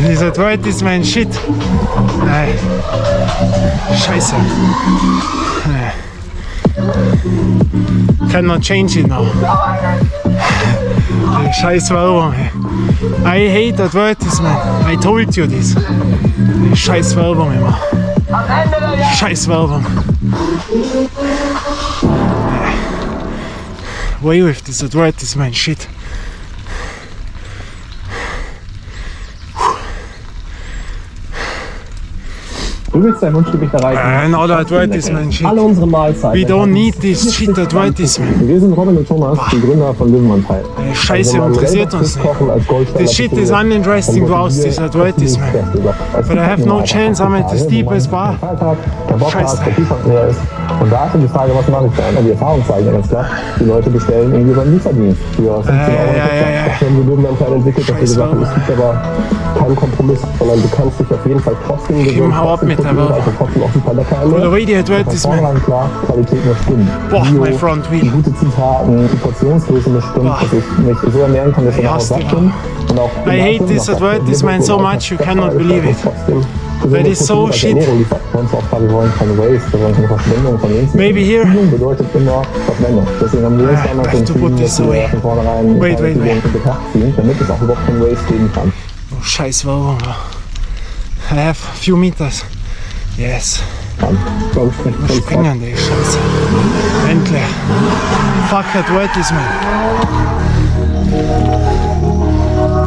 This advertisement shit. Scheiße. Cannot change it now. Scheiß Werbung. I hate advertisement. I told you this. Scheiß Werbung immer. Scheiß Werbung. Away with this advertisement shit. Du willst dein Wunschgewicht erreichen. Not advertisement shit. Alle unsere Mahlzeiten. We don't need this shit advertisement. Wir sind Robin und Thomas, die Gründer von Löwenanteil. Scheiße, interessiert uns nicht. This shit is uninteresting without this advertisement. But I have no chance, I'm at the steepest bar. Scheiße. Und da ist dann die Frage, was mache ich dann? Und die Erfahrung zeigt ja ganz klar, die Leute bestellen irgendwie beim Lieferdienst für 15 €. Das haben wir Löwenanteil entwickelt, dass wir gesagt haben, es gibt aber keinen Kompromiss, sondern du kannst dich auf jeden Fall trotzdem gesund, trotzdem auch super lecker ernähren. Already advertisement. Klar, Qualität muss stimmen. Boah, Bio, my front wheel. die gute Zutaten, die Portionsgröße muss stimmen, dass ich mich so ernähren kann, dass ich auch satt bin. Und auch I hate this advertisement so much, you cannot believe it. That is so shit. Wir wollen keine Waste, wir wollen keine Verschwendung von Lebensmitteln. Maybe here. Bedeutet immer Verschwendung. Deswegen haben wir uns damals entschieden, dass wir von vornherein Wait. in Betracht ziehen, damit es auch überhaupt kein Waste geben kann. Oh, scheiß Werbung. I have a few meters. Yes. Springen die Scheiße. Endlich. Fuck advertisement.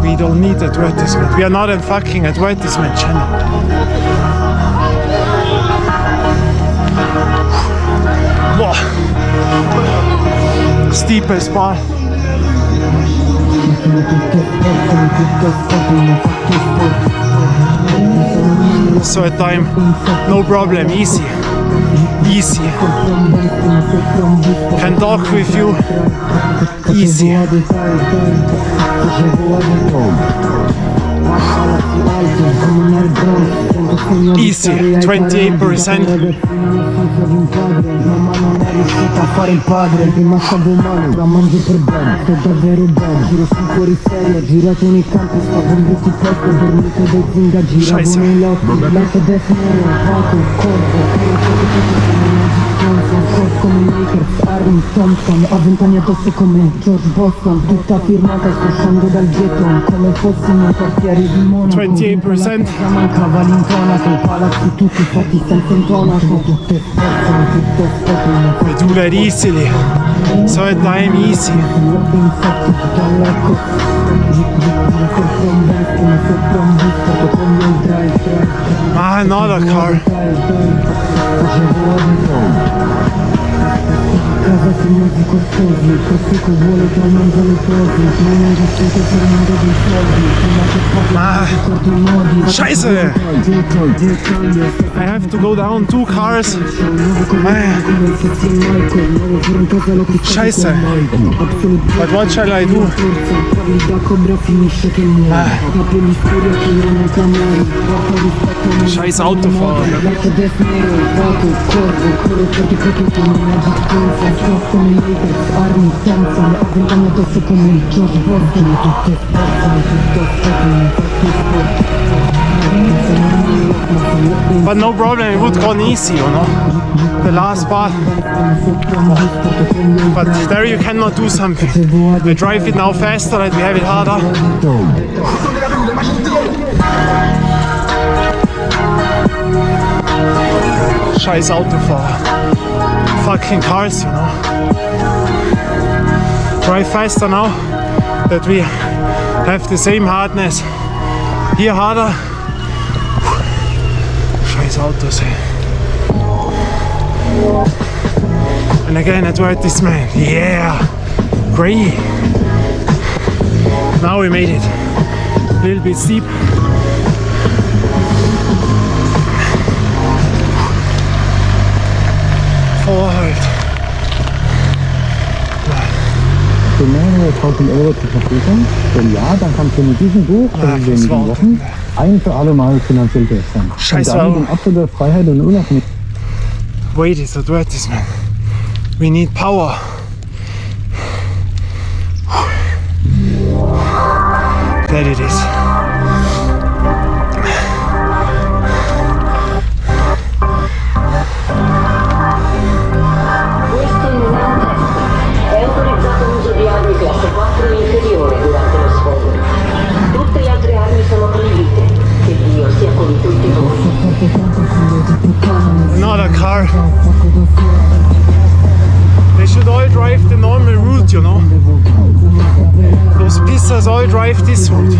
We don't need advertisement. We are not a fucking advertisement channel. Boah. Steepest bar. Third time, no problem, easy. Easy. Can talk with you. Easy. Easy, 28%. A fare il padre, prima stavo male, la mangio per bene, sto davvero bene, giro su fuori serie, girato nei campi, stavo in tutti i posti, dormito dei zinga, giravo nei lotti, l'arte destra nero, fatto il corpo, come Lakers, Army Thompson, a 20 anni addosso come George Boston, tutta firmata, sto uscendo dal ghetto, come fossimo un quartiere di Monaco, 28%. mancava l'intonaco, palazzi tutti fatti senza intonaco, tutte spezzano, tutte spezzano. We do that easily. Third time easy. Ah, another car. Casa su mezzi costosi, Profico vuole che aumenta le posi, non è riuscito per non dei soldi, prima che porti i modi. Scheiße! I have to go down 2 cars. Scheiße! But what shall I do? Scheiß Autofahrer. But no problem, it would gone easy, you know, the last part. But there you cannot do something. We drive it now faster and we have it harder. Scheiß Autofahrer. Fucking cars, you know. Drive faster now that we have the same hardness. Here harder. Scheiß Autos, ey. And again I drive this man. Yeah! Great! Now we made it. A little bit steep. Vorhalt. Für mehrere 1000 Euro zur Verfügung. Wenn ja, dann kannst du mit diesem Buch in wenigen Wochen ein für alle Mal finanziell durch sein. Scheiße. Und dann in absoluter Freiheit und Unabhängigkeit. Wait, it's advertisement. We need power. There it is. Questo non è un test. È autorizzato l'uso di armi classe 4 e inferiore durante lo sfogo. Tutte le altre armi sono proibite. Che Dio sia con tutti voi. Another car. They should all drive the normal route, you know. Those pissers all drive this route.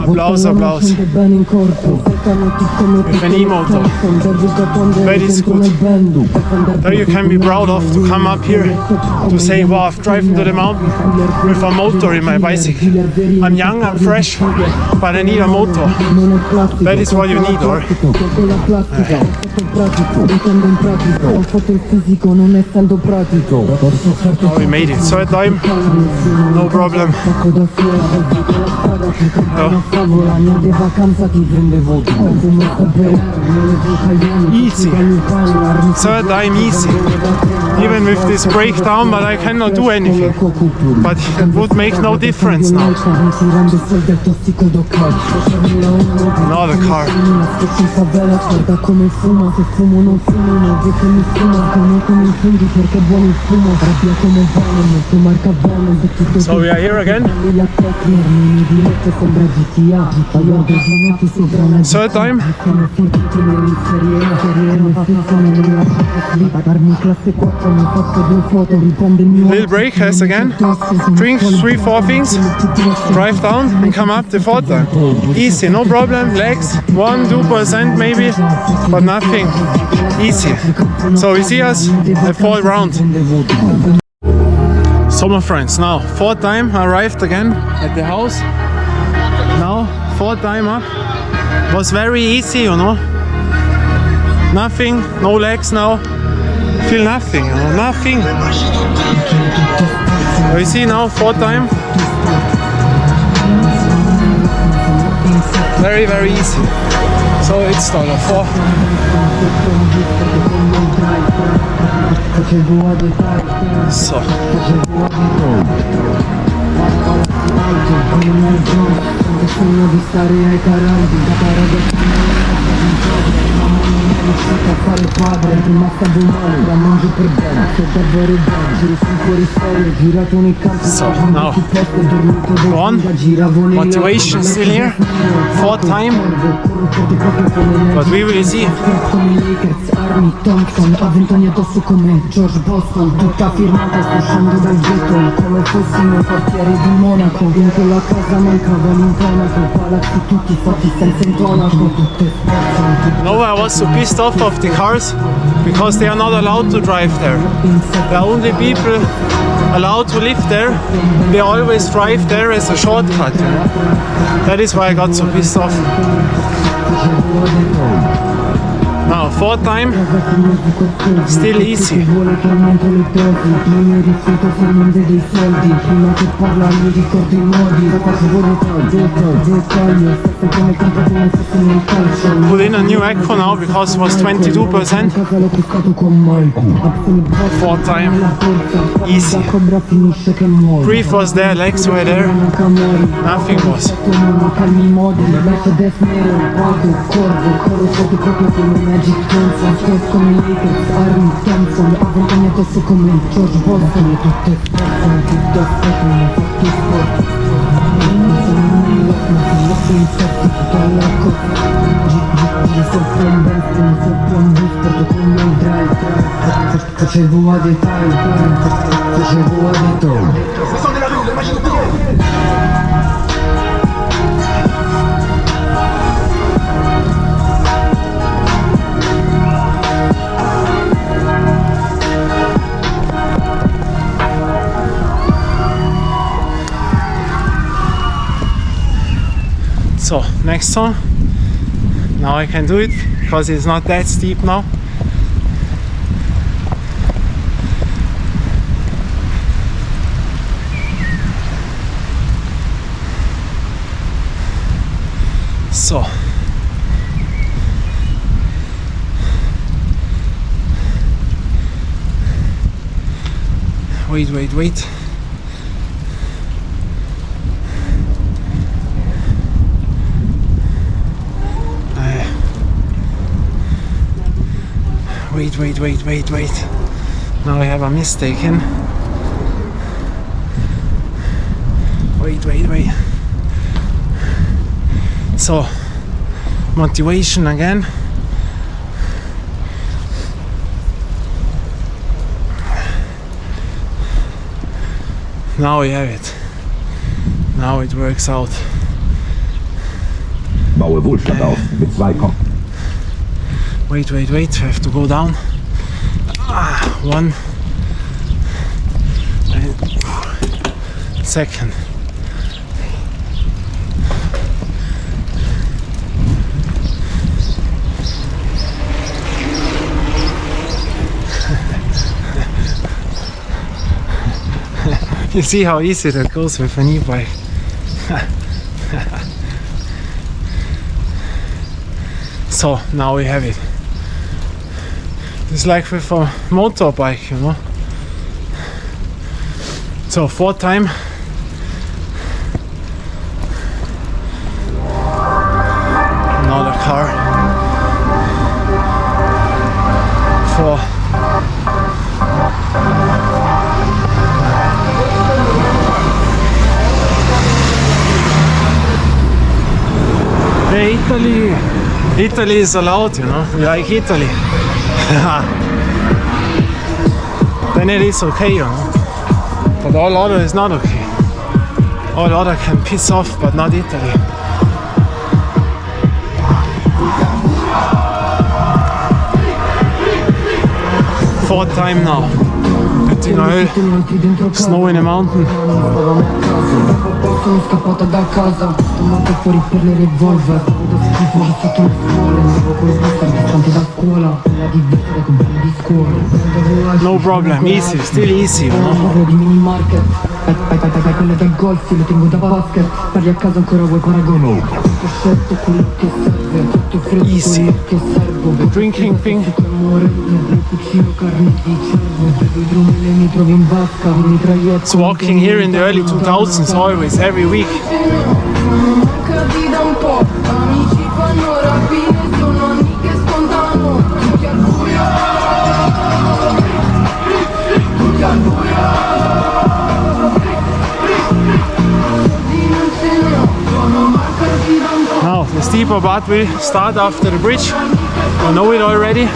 Applaus, applaus. With an e-motor. That is good. There you can be proud of to come up here to say, wow, I've driven to the mountain with a motor in my bicycle. I'm young, I'm fresh, but I need a motor. That is what you need, or? Oh, we made it. Third time, no problem. Easy. Third time easy. Even with this breakdown, but I cannot do anything. But it would make no difference now. Another car. So we are here again. Third time. Little break, yes, again. Drink 3-4 things, drive down and come up the fourth time. Easy, no problem. Legs 1-2% maybe, but nothing. Easy. So we see us the fourth round. So my friends, now fourth time I arrived again at the house. Now fourth time up. Was very easy, you know. Nothing, no legs now. Feel nothing, you know, nothing. So you see now, fourth time. Very, very easy. So it's dollar 4. So. riuscito a fare padre, prima stavo male, la mangio per bene, sto davvero bene, giro su fuori serie, girato nei campi, So, now, one, motivation still here, fourth time, but we will see. come Lakers, Army, Thompson, avventoni addosso come George Boston, tutta firmata, sto uscendo dal ghetto, come fossimo i portieri di Monaco, dentro la casa mancava l'intonaco, palazzi tutti fatti senza intonaco, tutte spazio, No, I was so pissed off of the cars because they are not allowed to drive there. The only people allowed to live there, they always drive there as a shortcut, you know? That is why I got so pissed off. Now, fourth time, still easy. vuole che aumento le dosi, non mi rifiuto fermamente dei soldi, prima che parla mi ricordo i modi, faccio dettaglio, sempre come compro come fosse nel calcio. Put in a new echo now because it was 22%. Casa l'ho pescato con Mike, Fourth time, easy. la cobra finisce che muore. Brief was there, legs were there, nothing was. Calmi i modi, letto death nero, vado, corro forte proprio come Magic Johnson, sto come Lakers, Army, Thompson, avventoni addosso come George Boston, tutte sport, tutto sport. Sono insetti, tutto alla costa, giro sopra un destro, sopra un bus, porto come un drive, facevo a dettaglio, facevo a dettaglio. So, next one. Now I can do it because it's not that steep now. So. Wait. Wait. Now I have a mistake in. Wait. So, motivation again. Now we have it. Now it works out. Baue Wohlstand auf mit 2 Kopf. Wait. I have to go down. One. And second. You see how easy that goes with an e-bike. So now we have it. It's like with a motorbike, you know. So fourth time. Another car. 4. Hey, Italy is allowed, you know. We like Italy. Then it is okay, you know. But all other is not okay. All other can piss off, but not Italy. Fourth time now. Höttinger Höll. Snow in the mountain. Sono scappata da casa, tornato fuori per le revolver. Vedo schifo sotto le scuole, avevo quel booster distante da scuola. La dividere con quelli di scuola. No problem, easy, still easy, you know. Lavoro di mini market. Quelle del golf, le tengo da basket. Parli a casa ancora vuoi paragoni? Tutto scelto quello che serve, tutto freddo Easy. quello che servo. The drinking thing. Cucino carne di cervo, vedo i drummi e mi trovo in vasca. It's walking here in the early 2000s always, every week. Mancati da un po', amici fanno rapine, sono anni che scontano. steeper part will start after the bridge. I know it already.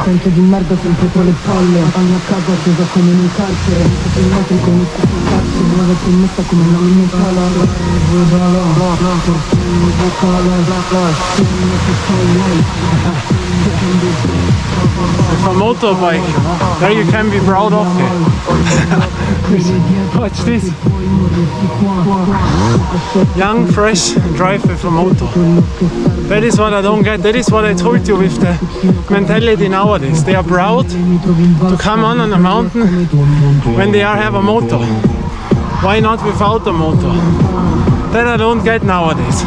Gente di merda sempre tra le palle. Ogni a casa chiusa come in un carcere. Tutti i metri con il stesso cazzo. Nuova promessa come una minutala. With a motorbike, there you can be proud of it. Watch this. Young, fresh, drive with a motor. That is what I don't get. That is what I told you with the mentality nowadays. They are proud to come on a mountain when they have a motor. Why not without a motor? That I don't get nowadays.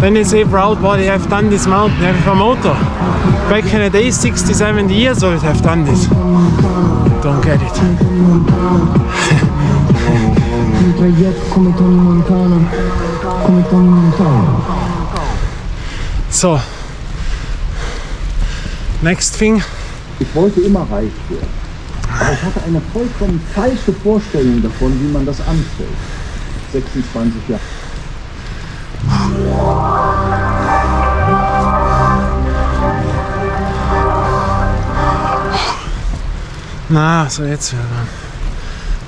Then they say proud, well, they have done this mountain with a motor. Back in the day, 60, 70 years old have done this. Don't get it. So, next thing. Ich wollte immer reich werden. Aber ich hatte eine vollkommen falsche Vorstellung davon, wie man das anstellt. 26 Jahre. Na, so jetzt wieder dann.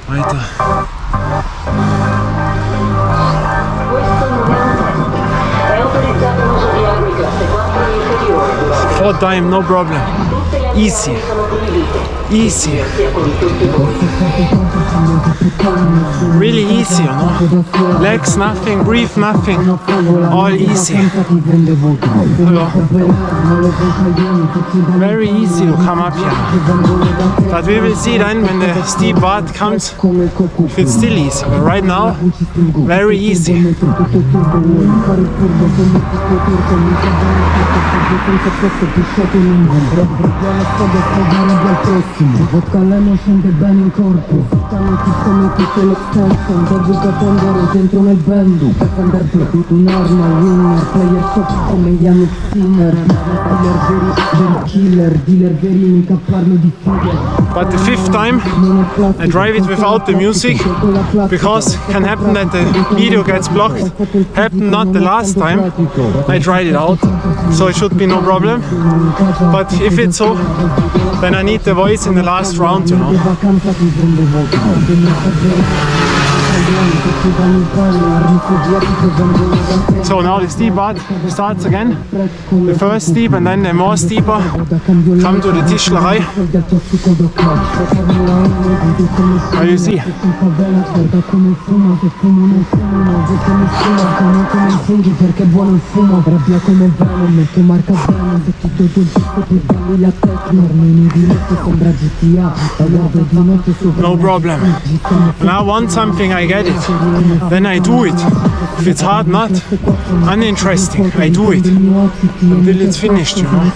Weiter. Questo non è un test. È autorizzato l'uso di armi classe 4 e inferiore durante 4 time, no problem. tutte le altre Easy. armi sono proibite. Easy. Sia con tutti voi. Really easy, you know? Legs nothing, breathe nothing. All easy. Yeah. Very easy to come up here. But we will see then when the steep part comes if it's still easy. But right now, very easy. Vodka lemon scende bene in corpo. Stanno come tutte le extension. Devo capendere dentro nel bando. Defender più un'arma, winner. Player top come Yannick Sinner. Dealer veri killer. Dealer veri mica parlo di figure. But the 5th time, I drive it without the music because can happen that the video gets blocked. Happened not the last time. I tried it out, so it should be no problem. But if it's so, then I need the voice in the last round, you know. So now the steep part starts again. The first steep and then the more steeper. Come to the Tischlerei. How you see? No problem. When I want something, I get it. Then I do it. If it's hard, not uninteresting, I do it until it's finished, you know.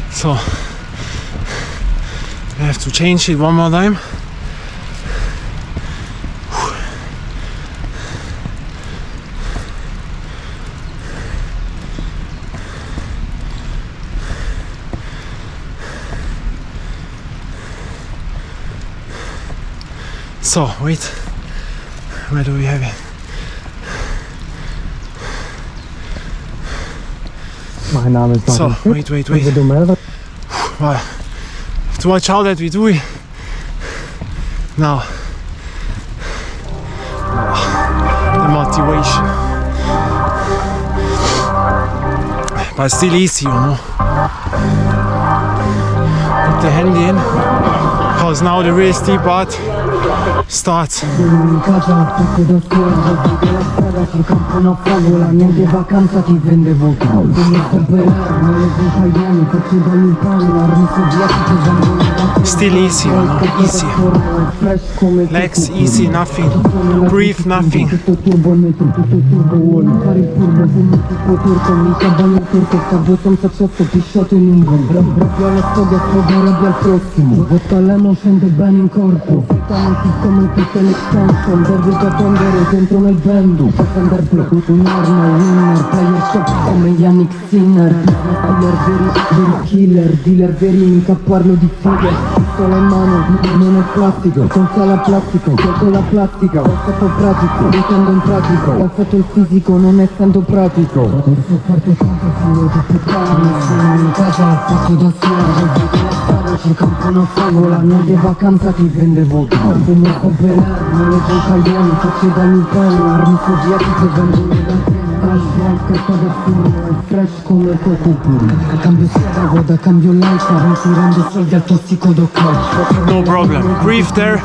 So I have to change it one more time. So wait, where do we have it? Mein Name ist So wait. Well, have to watch out that we do it now. The motivation, but still easy, you know. Put the hand in, because now the real steep part starts. sul campo una favola, niente vacanza ti vende voto. Come comprare, non le italiani, faccio dagli italiani, armi sovietiche vengono. Still easy, you know, easy. Legs easy, nothing. Breathe, nothing. Tutto turbo al metro, tutto turbo wall. Fare il turbo, fumo tipo turco, mica bagno turco, stavo senza cesso, pisciato in un volo. Proprio alla storia, sfogarabia al prossimo. Vodka lemon scende bene in corpo. Fettanti come tutte le extension, devi già prendere dentro nel bendo. Per prendere pro, un'arma, winner, player top come Yannick Sinner. Player veri killer, dealer veri, mica parlo di fighe. Pistola in mano, non è plastico, senza la plastica, sotto la plastica. Ho fatto pratico, ritengo in pratico. Ho fatto il fisico, non essendo pratico. Adesso parto tanto filo di puttane. Sono in casa, ho fatto da sola. Sul campo una favola, niente vacanza ti prende voto. Come comprare, non le italiani, faccio dagli italiani, armi sovietiche vengono da te. Carta da fumo, è fresh come il cocopuri. Cambio strada, guarda, cambio life, non ti rendo soldi al tossico do clutch. No problem. Breathe there.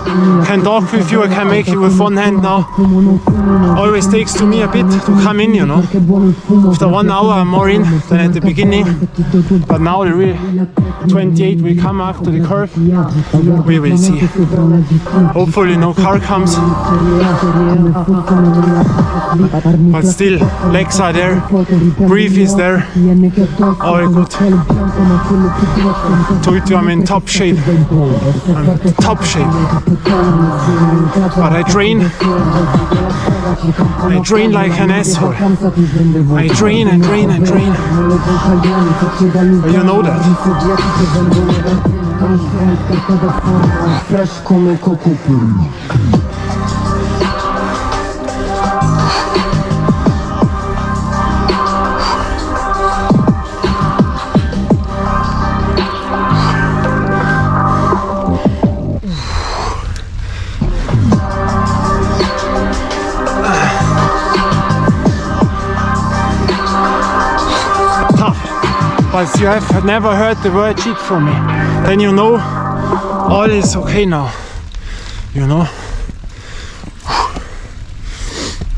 Can talk with you. I can make it with one hand now. Always takes to me a bit to come in, you know. After 1 hour I'm more in than at the beginning. But now the real 28 will come after the curve. We will see. Hopefully no car comes. But still, legs are there. Breathe is there. All good. Told you I'm in top shape. I'm top shape. But I train like an asshole. I train and train and train. But you know that. Fresh come cocopuri. But you have never heard the word cheat from me. Then you know all is okay now. You know?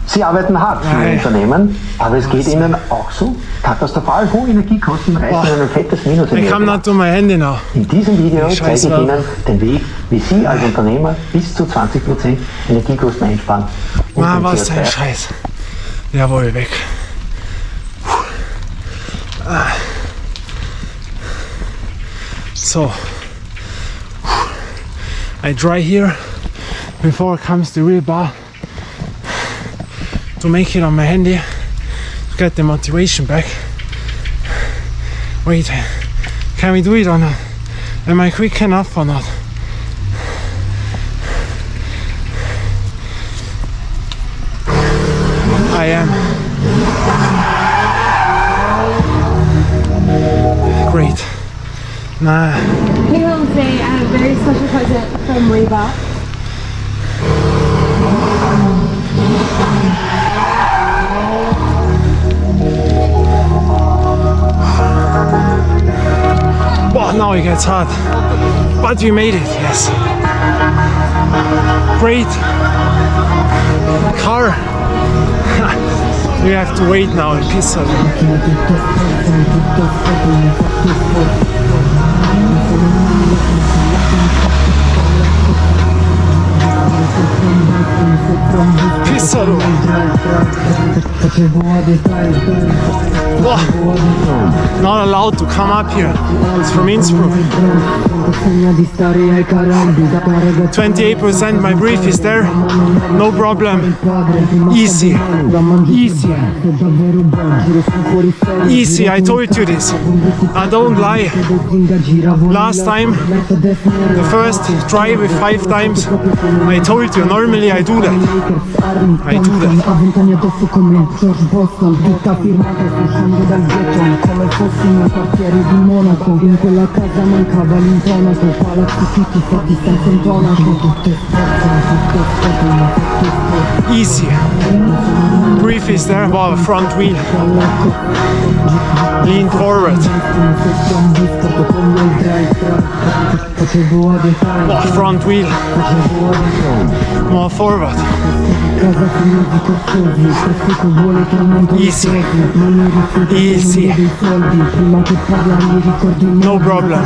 Sie arbeiten hart für Ihr Unternehmen, aber es geht Ihnen auch so. Katastrophal hohe Energiekosten reißen Ihnen ein fettes Minus in I come not to my handy now. In diesem Video zeige ich Scheiße. Ihnen den Weg, wie Sie als Unternehmer bis zu 20% Energiekosten einsparen. Und Ah, den was ein CO2 Scheiß. Jawohl, weg. So, I dry here before comes the real bar to make it on my handy, to get the motivation back. Wait, can we do it or not? Am I quick enough or not? I am. Great. Nah. Hey Mom, today I have a very special present from Reebok. Well, now it gets hard. But we made it, yes. Great car. We have to wait now in Pisa. Pissaro. Oh, not allowed to come up here. It's from Innsbruck. 28% my brief is there. No problem. Easy. Easy. Easy, I told you this. I don't lie. Last time, the first try with 5 times, I told you, normally I do that. I do that. Easy. Brief is there, wow, front wheel. Lean forward. Wow, front wheel. More forward. Easy. Easy. No problem.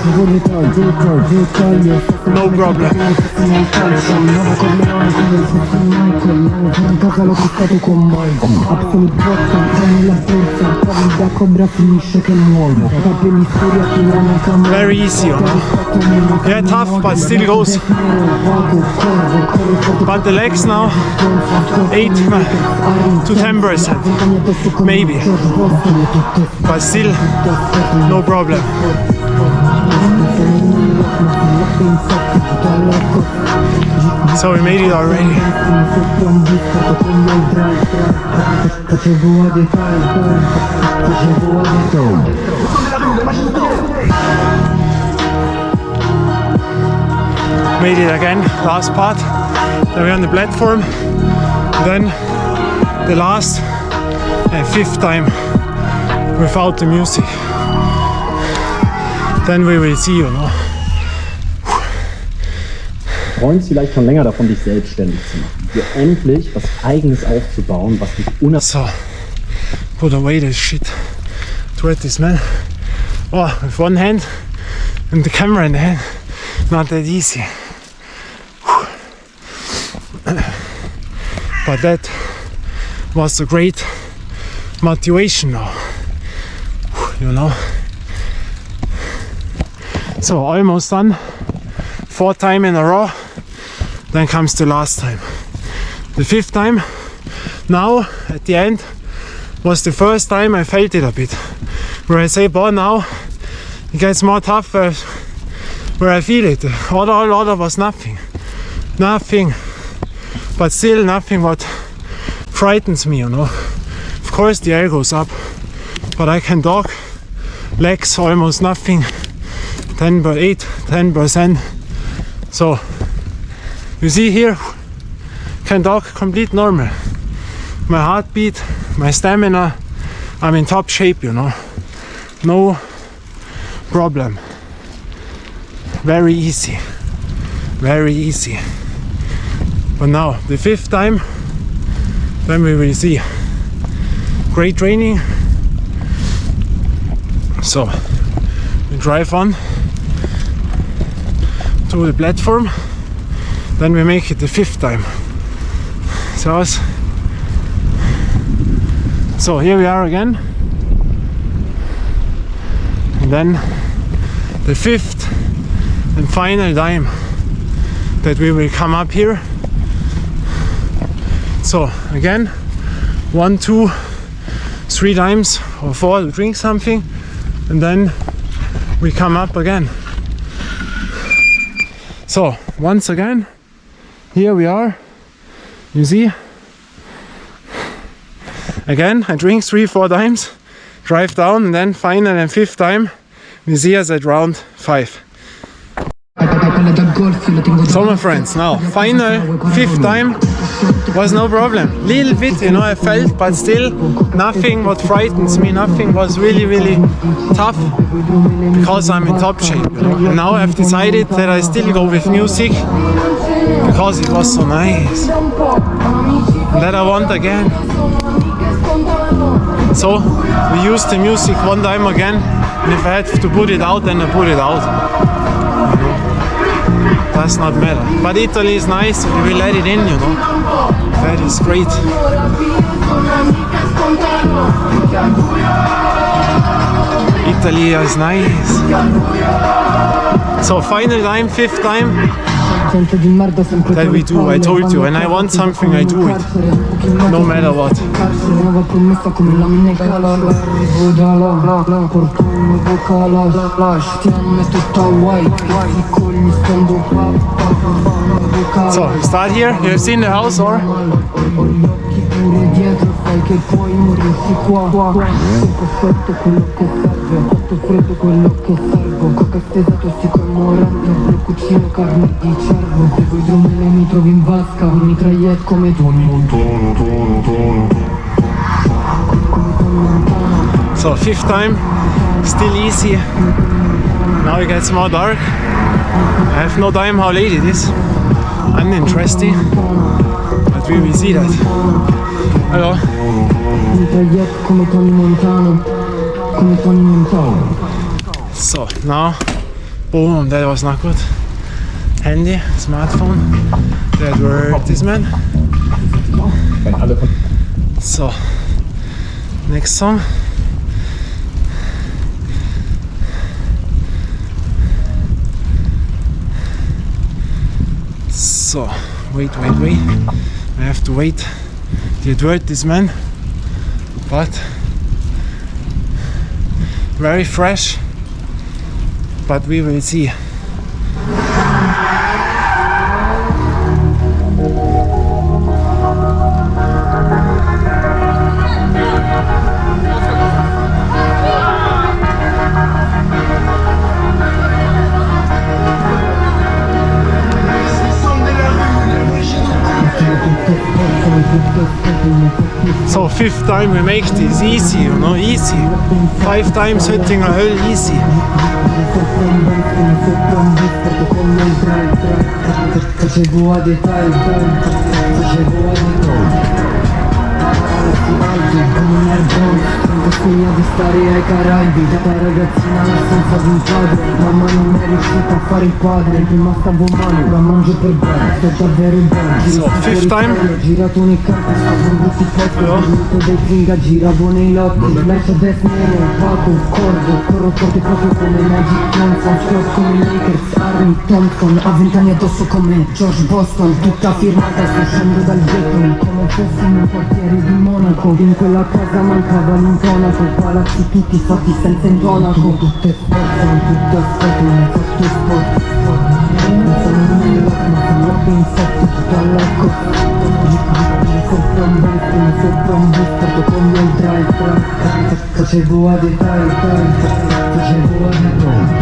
No problem. Very easy, you know? Yeah, tough, but still goes. But the legs now, 8 to 10%, maybe. But still, no problem. So we made it already. Made it again, last part. Then we're on the platform. Then the last and 5th time without the music. Then we will see, you know. Träumst vielleicht schon länger davon, dich selbstständig zu machen, dir endlich was Eigenes aufzubauen, was dich So, put away this shit. Toward this man. Oh, with one hand and the camera in the hand, not that easy. But that was a great motivation now, you know. So almost done, 4th time in a row. Then comes the last time. The 5th time, now at the end, was the first time I felt it a bit. Where I say, boy, now it gets more tough where I feel it. All other was nothing. Nothing. But still nothing what frightens me, you know. Of course the air goes up, but I can talk. Legs almost nothing. 10%. So you see here, can talk complete normal. My heartbeat, my stamina, I'm in top shape, you know. No problem. Very easy. Very easy. But now the 5th time, then we will see. Great training. So we drive on to the platform. Then we make it the 5th time. So here we are again. And then the 5th and final time that we will come up here. So again, 1, 2, 3 times or 4 to drink something, and then we come up again. So once again, here we are. You see? Again, I drink 3-4 times, drive down, and then final and 5th time, we see us at round 5. So my friends, now final 5th time was no problem. Little bit, you know, I felt, but still nothing what frightens me, nothing was really tough, because I'm in top shape, you know. And now I've decided that I still go with music because it was so nice. And that I want again. So we used the music one time again, and if I had to put it out, then I put it out. You know? Does not matter. But Italy is nice, so we will let it in, you know. That is great. Italy is nice. So final time, 5th time that we do. I told you, and I want something, I do it. No matter what. So we start here. You have seen the house, or? So 5th time, still easy. Now it gets more dark. I have no time how late it is. Uninteresting. But but we will see that. Hello. So now, boom, that was not good. Handy, smartphone, the advertisement. So, next song. So, wait. I have to wait the advertisement, but very fresh, but we will see. So 5th time we make this easy, you know, easy. 5 times Höttinger Höll, easy. Sogna di stare ai Caraibi, da ragazzina l'assenza di un padre. Mamma non è riuscita a fare il padre, prima stavo male, la mangio per bene, sto davvero bene. So, 5th time. Girato nei campi, stavo in tutti i posti, venuto dai Zinga, giravo nei lotti. Lascia destra nero, Paco, Corvo, corro forte proprio come Magic Johnson, short come Lakers, Army Thompson, a 20 anni addosso come George Boston, tutta firmata, sto uscendo dal ghetto, come fossi in un quartiere di Monaco, in quella casa mancava l'intonaco, palazzi tutti fatti senza intonaco, tutte sport, tutto aspetto, non ho fatto sport, non sono nell'acqua, ma sono troppi insetti, tutto all'acqua, sopra un bus, sopra un bus, porto con me il drive, facevo a dettagli, facevo a dettagli.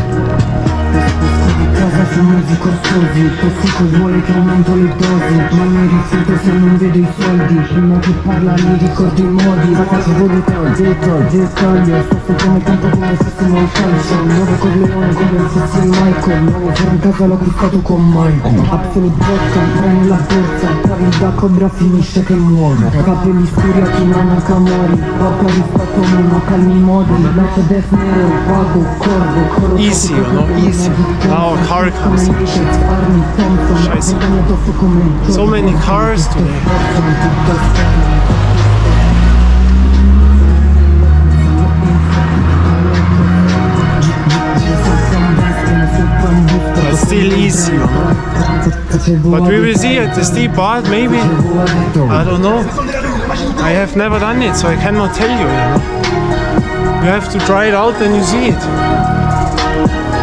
Casa su mezzi costosi, tossico vuole che aumento le dosi, ma mi rifiuto se non vedo i soldi, prima che parla mi ricordo i modi, facevo dettaglio, sto come tanto come fossimo al calcio, nuovo Corleone come fossi il Michael, nuovo per in casa l'ho acquistato con Michael, Absolute vodka, entra nella borsa, travi da cobra finisce che muore, capelli scuri a chi non ha camori, porta rispetto a me, calmi modi, lascia death nero, vago, corvo, Easy, you know, easy. Now a car comes. Scheiße. So many cars today. But still easy, you know. But we will see at the steep part, maybe. I don't know. I have never done it, so I cannot tell you, you know. You have to try it out and you see it.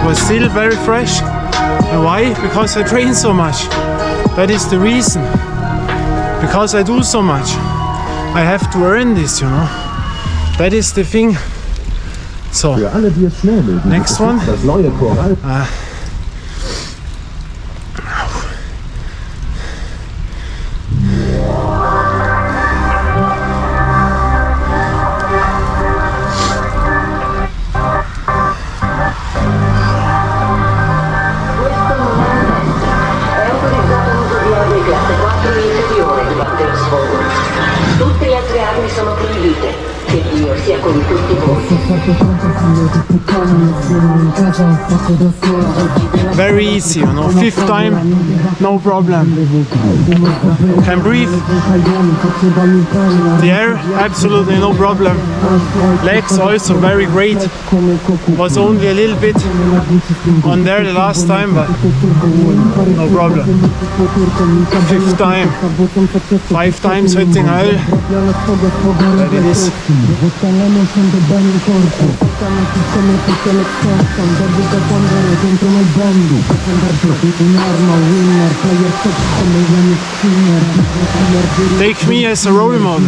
But still very fresh. And why? Because I train so much. That is the reason. Because I do so much. I have to earn this, you know. That is the thing. So, next one. Tutte le altre armi sono proibite. Che Dio sia con tutti voi. Very easy, you know. 5th time, no problem. Can breathe. The air, absolutely no problem. Legs also very great. Was only a little bit on there the last time, but no problem. 5th time. 5 times Höttinger Höll. That it is. Take me as a role model.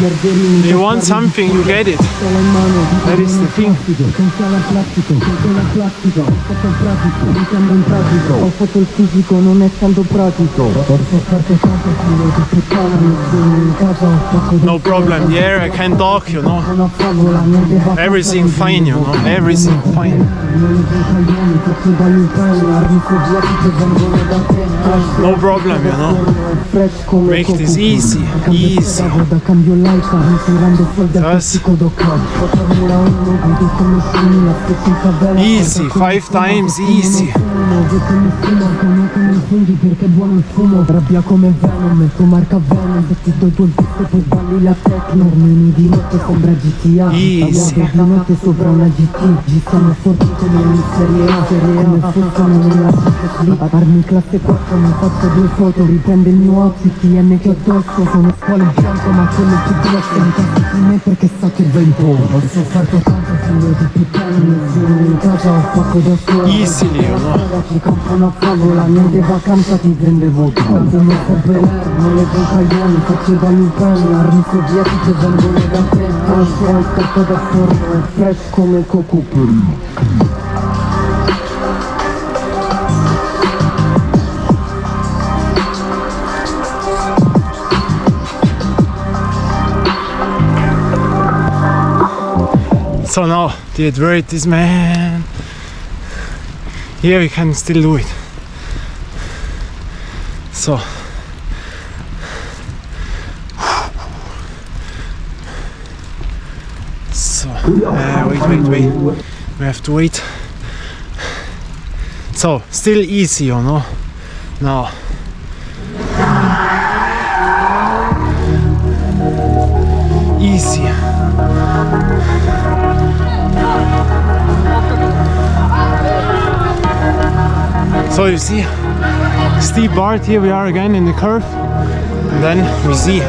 You want something, you get it. That is the thing. No problem, yeah, I can talk, you know. Everything fine, you know, everything fine. No problem, you know. Make this easy, easy. Das. Easy, 5 times, easy. Rabbia come Venom, tu marca Venom, vestito tuo visto, poi balli la techno. Mini di notte sembra GTA, Easy. di notte sopra una GT. Ci siamo forti come in Serie A, come fossimo nella Champions League. Armi classe 4, mi faccio 2 foto, riprende il mio outfit, TN che addosso. Sono scuole in bianco ma quello più grosso, mi cazzo di me perché sa che va in po'. Ho sofferto tanto, figlio di puttana, nessuno in casa, ho fatto da solo. Easy, you know. Ti compro una favola, niente vacanza, ti prende voto. Come Bel-Air, non le Cayenne, faceva Lupin, armi sovietiche vengono da te. Calcio al carta da forno, è fresh come Coco Puri. So now the advertisement. Here we can still do it. So. So, wait. We have to wait. So, still easy, you know. Now. Easy. So you see, steep part, here we are again in the curve, and then we see.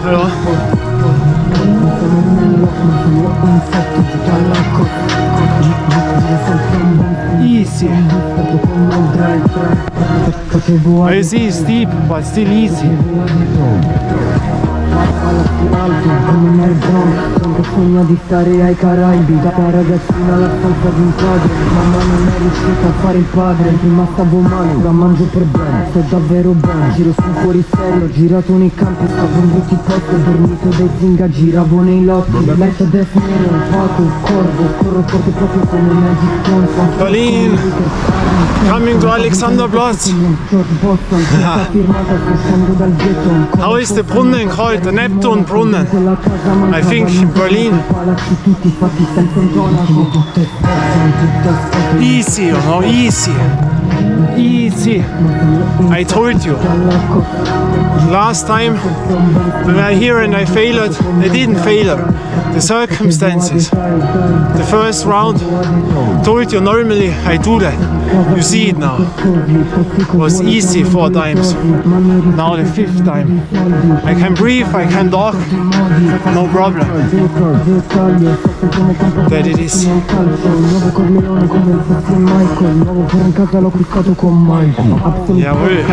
Hello. Easy. You see, steep, but still easy. Come nel Bronx, quando sogna di stare ai Caraibi. Da ragazzina alla stanza di un padre, mamma non è riuscita a fare il padre. Prima stavo male, ora mangio per bene, sto davvero bene. Giro su fuori serio, ho girato nei campi, stavo in 20 posti, ho dormito dei zinga, giravo nei lotti. Letto destra nero, un pato, corvo, corro forte proprio come Magic Johnson. Berlin, coming to Alexanderplatz. How is the Brunnen called? The Neptune Brunnen. I think in Berlin. Easy, you know, easy. Easy. I told you. Last time when I here and I failed, I didn't fail. The circumstances. The first round, told you normally I do that. You see it now. It was easy 4 times. Now the 5th time. I can breathe, I can talk, no problem. That it is. Jawohl.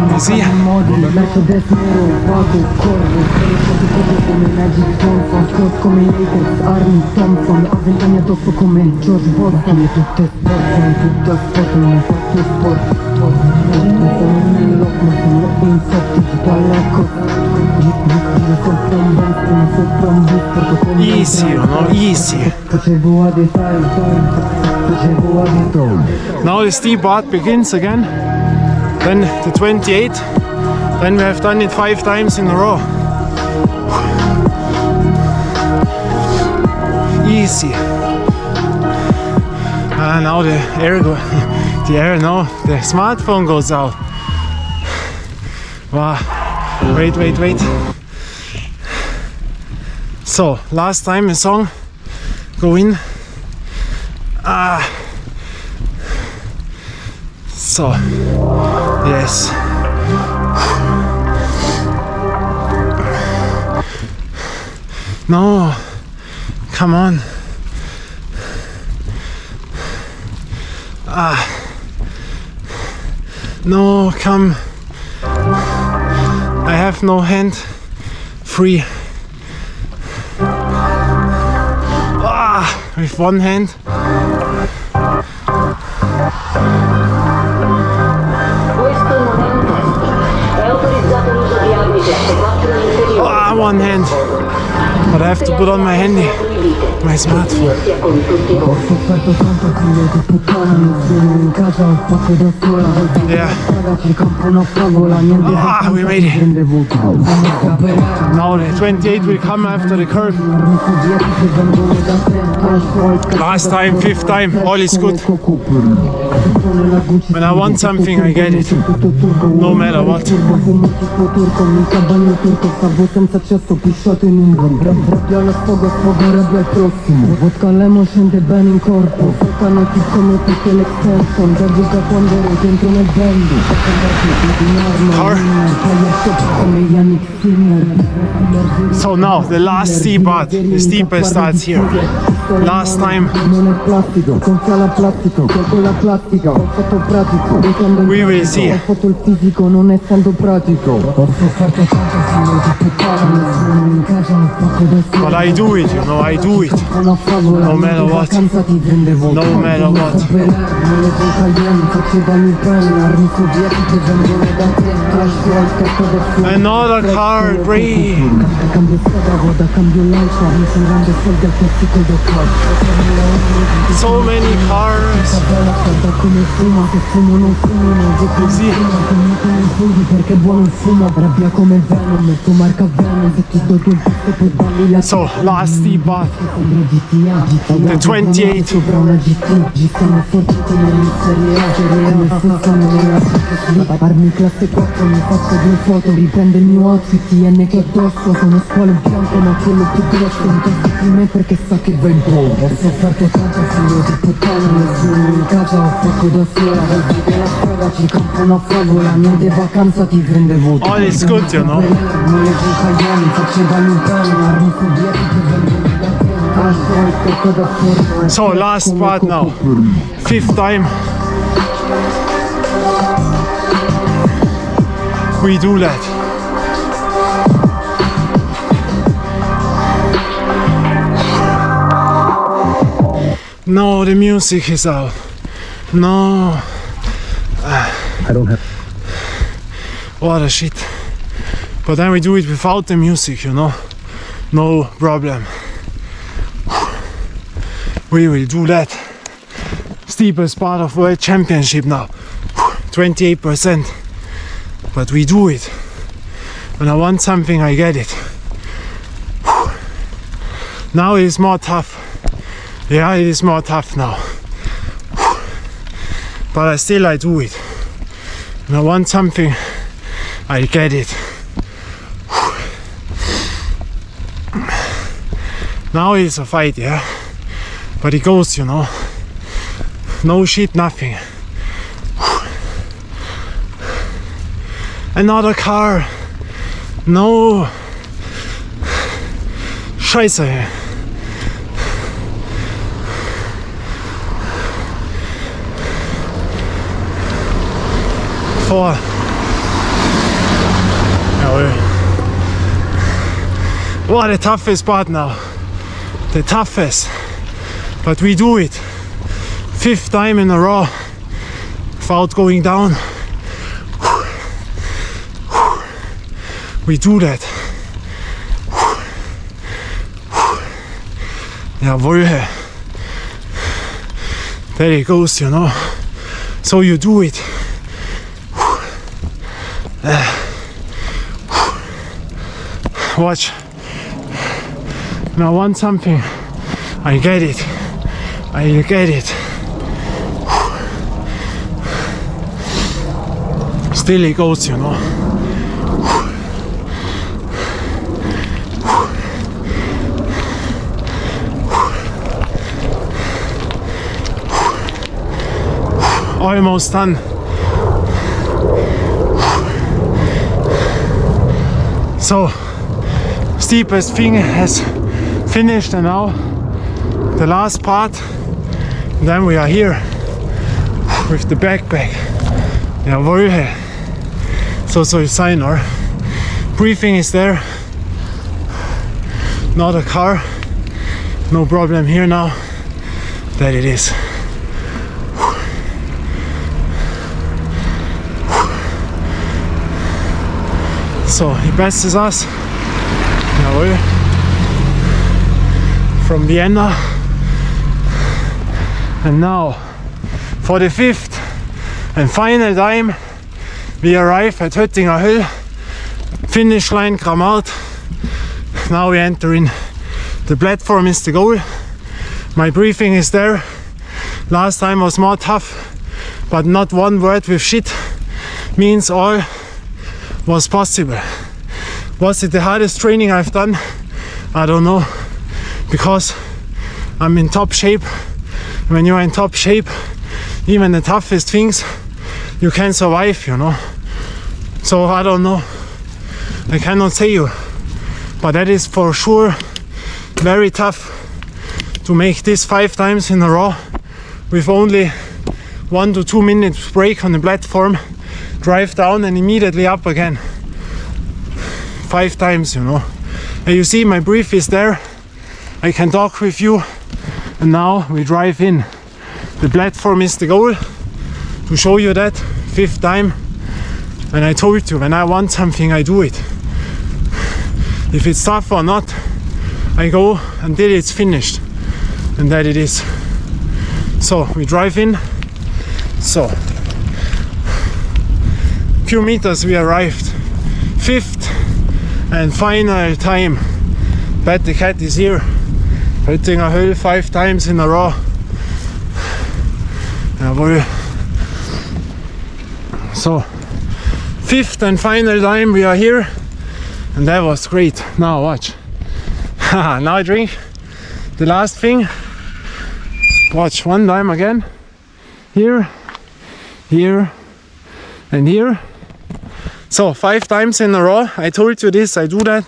You see? Easy, you know, easy. Now the steep part begins again. Then the 28. Then we have done it 5 times in a row. Easy. Now the smartphone goes out. Wow. Wait. So, last time a song. Go in. So, yes. No, come on. No, come. I have no hand free. With one hand. Questo non è un test. È autorizzato l'uso di armi classe 4 inferiori. One hand. put on my handy, my smartphone. Sia con tutti Ho noi. sofferto tanto figlio di puttana, non sono in casa, ho fatto da sola. Yeah. Ci campo una favola, niente Ah, we made it. prende voto. Now the 28 will come after the curve. Last time, fifth time, all is good. When I want something, I get it. No matter what. Mica bagno turco, stavo senza cesso, pisciato in umbra. Rabbia alla sfogo, rabbia al prossimo. Vodka lemon scende bene in corpo. Foccano ti come tutte le extension. Da vita quando ero dentro nel bando. Car. Come Yannick Sinner. So now the last steep part, the steepest starts here. Last time Non è plastico, gonfia la plastico, con la plastica, ho fatto pratico. we will see. Ho fatto il fisico, non essendo pratico. Ho sofferto tanto fino di puttana, sono in casa, ho fatto da solo. But I do it, you know, I do it. Una favola, No matter what. vacanza ti prende voto. No matter what. Non le italiani, facevano il penna, armi sovietiche vengono da te. Crash al tetto del fuoco. Another car, great. Cambio strada, vado a cambio l'alfa, mi sto dando soldi al pezzico del corpo. So many cars. Guarda come fuma, che fumo non fumo, non vedo Così. come funghi perché è buono il fumo. Rabbia come Venom, il tuo marca Venom, se ti do il posto per balli la So last steep part, sembra GTA, the 28. sopra una GT, G stanno forti come in Serie A, come funzionano nella Champions. Armi classe 4, mi faccio due foto, riprende il mio outfit, TN che addosso, sono squalo bianco ma quello più grosso, non testi di me perché sa che va in po'. Ho sofferto tanto figlio di puttana, nessuno in casa, ho fatto da sola, oggi della strada ci campo una favola, niente vacanza ti prende voto. All is good, you know. Non le italiani, facevano il penna, armi sovietiche vengono da te. So last part now, fifth time. We do that. No, the music is out. No. I don't have. What a shit. But then we do it without the music, you know. No problem. We will do that. Steepest part of World Championship now. 28%. But we do it. When I want something, I get it. Now it is more tough. Yeah, it is more tough now. But I do it. When I want something, I get it. Now it's a fight, yeah? But it goes, you know. No shit, nothing. Another car. No. Scheiße. Vor. Jawohl. What the toughest part now. The toughest. But we do it. Fifth time in a row without going down. We do that. Jawohl. There it goes, you know. So you do it. Watch. When I want something, I get it. I get it. Still it goes, you know. Almost done. So, steepest thing has finished, and now the last part. And then we are here with the backpack. Jawohl. So soll es sein, or? Briefing is there. Not a car. No problem here now. That it is. So, die Beste ist das. Jawohl. from Vienna. And now for the 5th and final time we arrive at Höttinger Höll. Finish line come out. Now we enter in. The platform is the goal. My briefing is there. Last time was more tough, but not one word with shit. Means all was possible. Was it the hardest training I've done? I don't know, because I'm in top shape. When you are in top shape, even the toughest things you can survive, you know. So I don't know, I cannot say you, but that is for sure very tough to make this 5 times in a row with only 1 to 2 minutes break on the platform, drive down and immediately up again. 5 times, you know. And you see my brief is there, I can talk with you, and now we drive in. The platform is the goal, to show you that 5th time. And I told you, when I want something I do it. If it's tough or not, I go until it's finished, and that it is. So we drive in. So few meters we arrived. 5th and final time. But the cat is here. Höttinger Höll 5 times in a row. Jawohl. So 5th and final time we are here, and that was great. Now watch. Now I drink the last thing. Watch, 1 time again. Here, here, and here. So 5 times in a row. I told you this, I do that.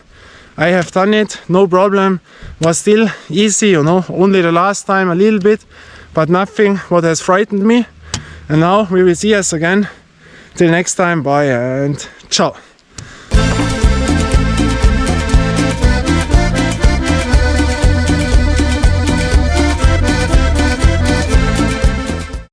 I have done it, no problem. Was still easy, you know. Only the last time a little bit, but nothing what has frightened me. And now we will see us again. Till next time, bye and ciao.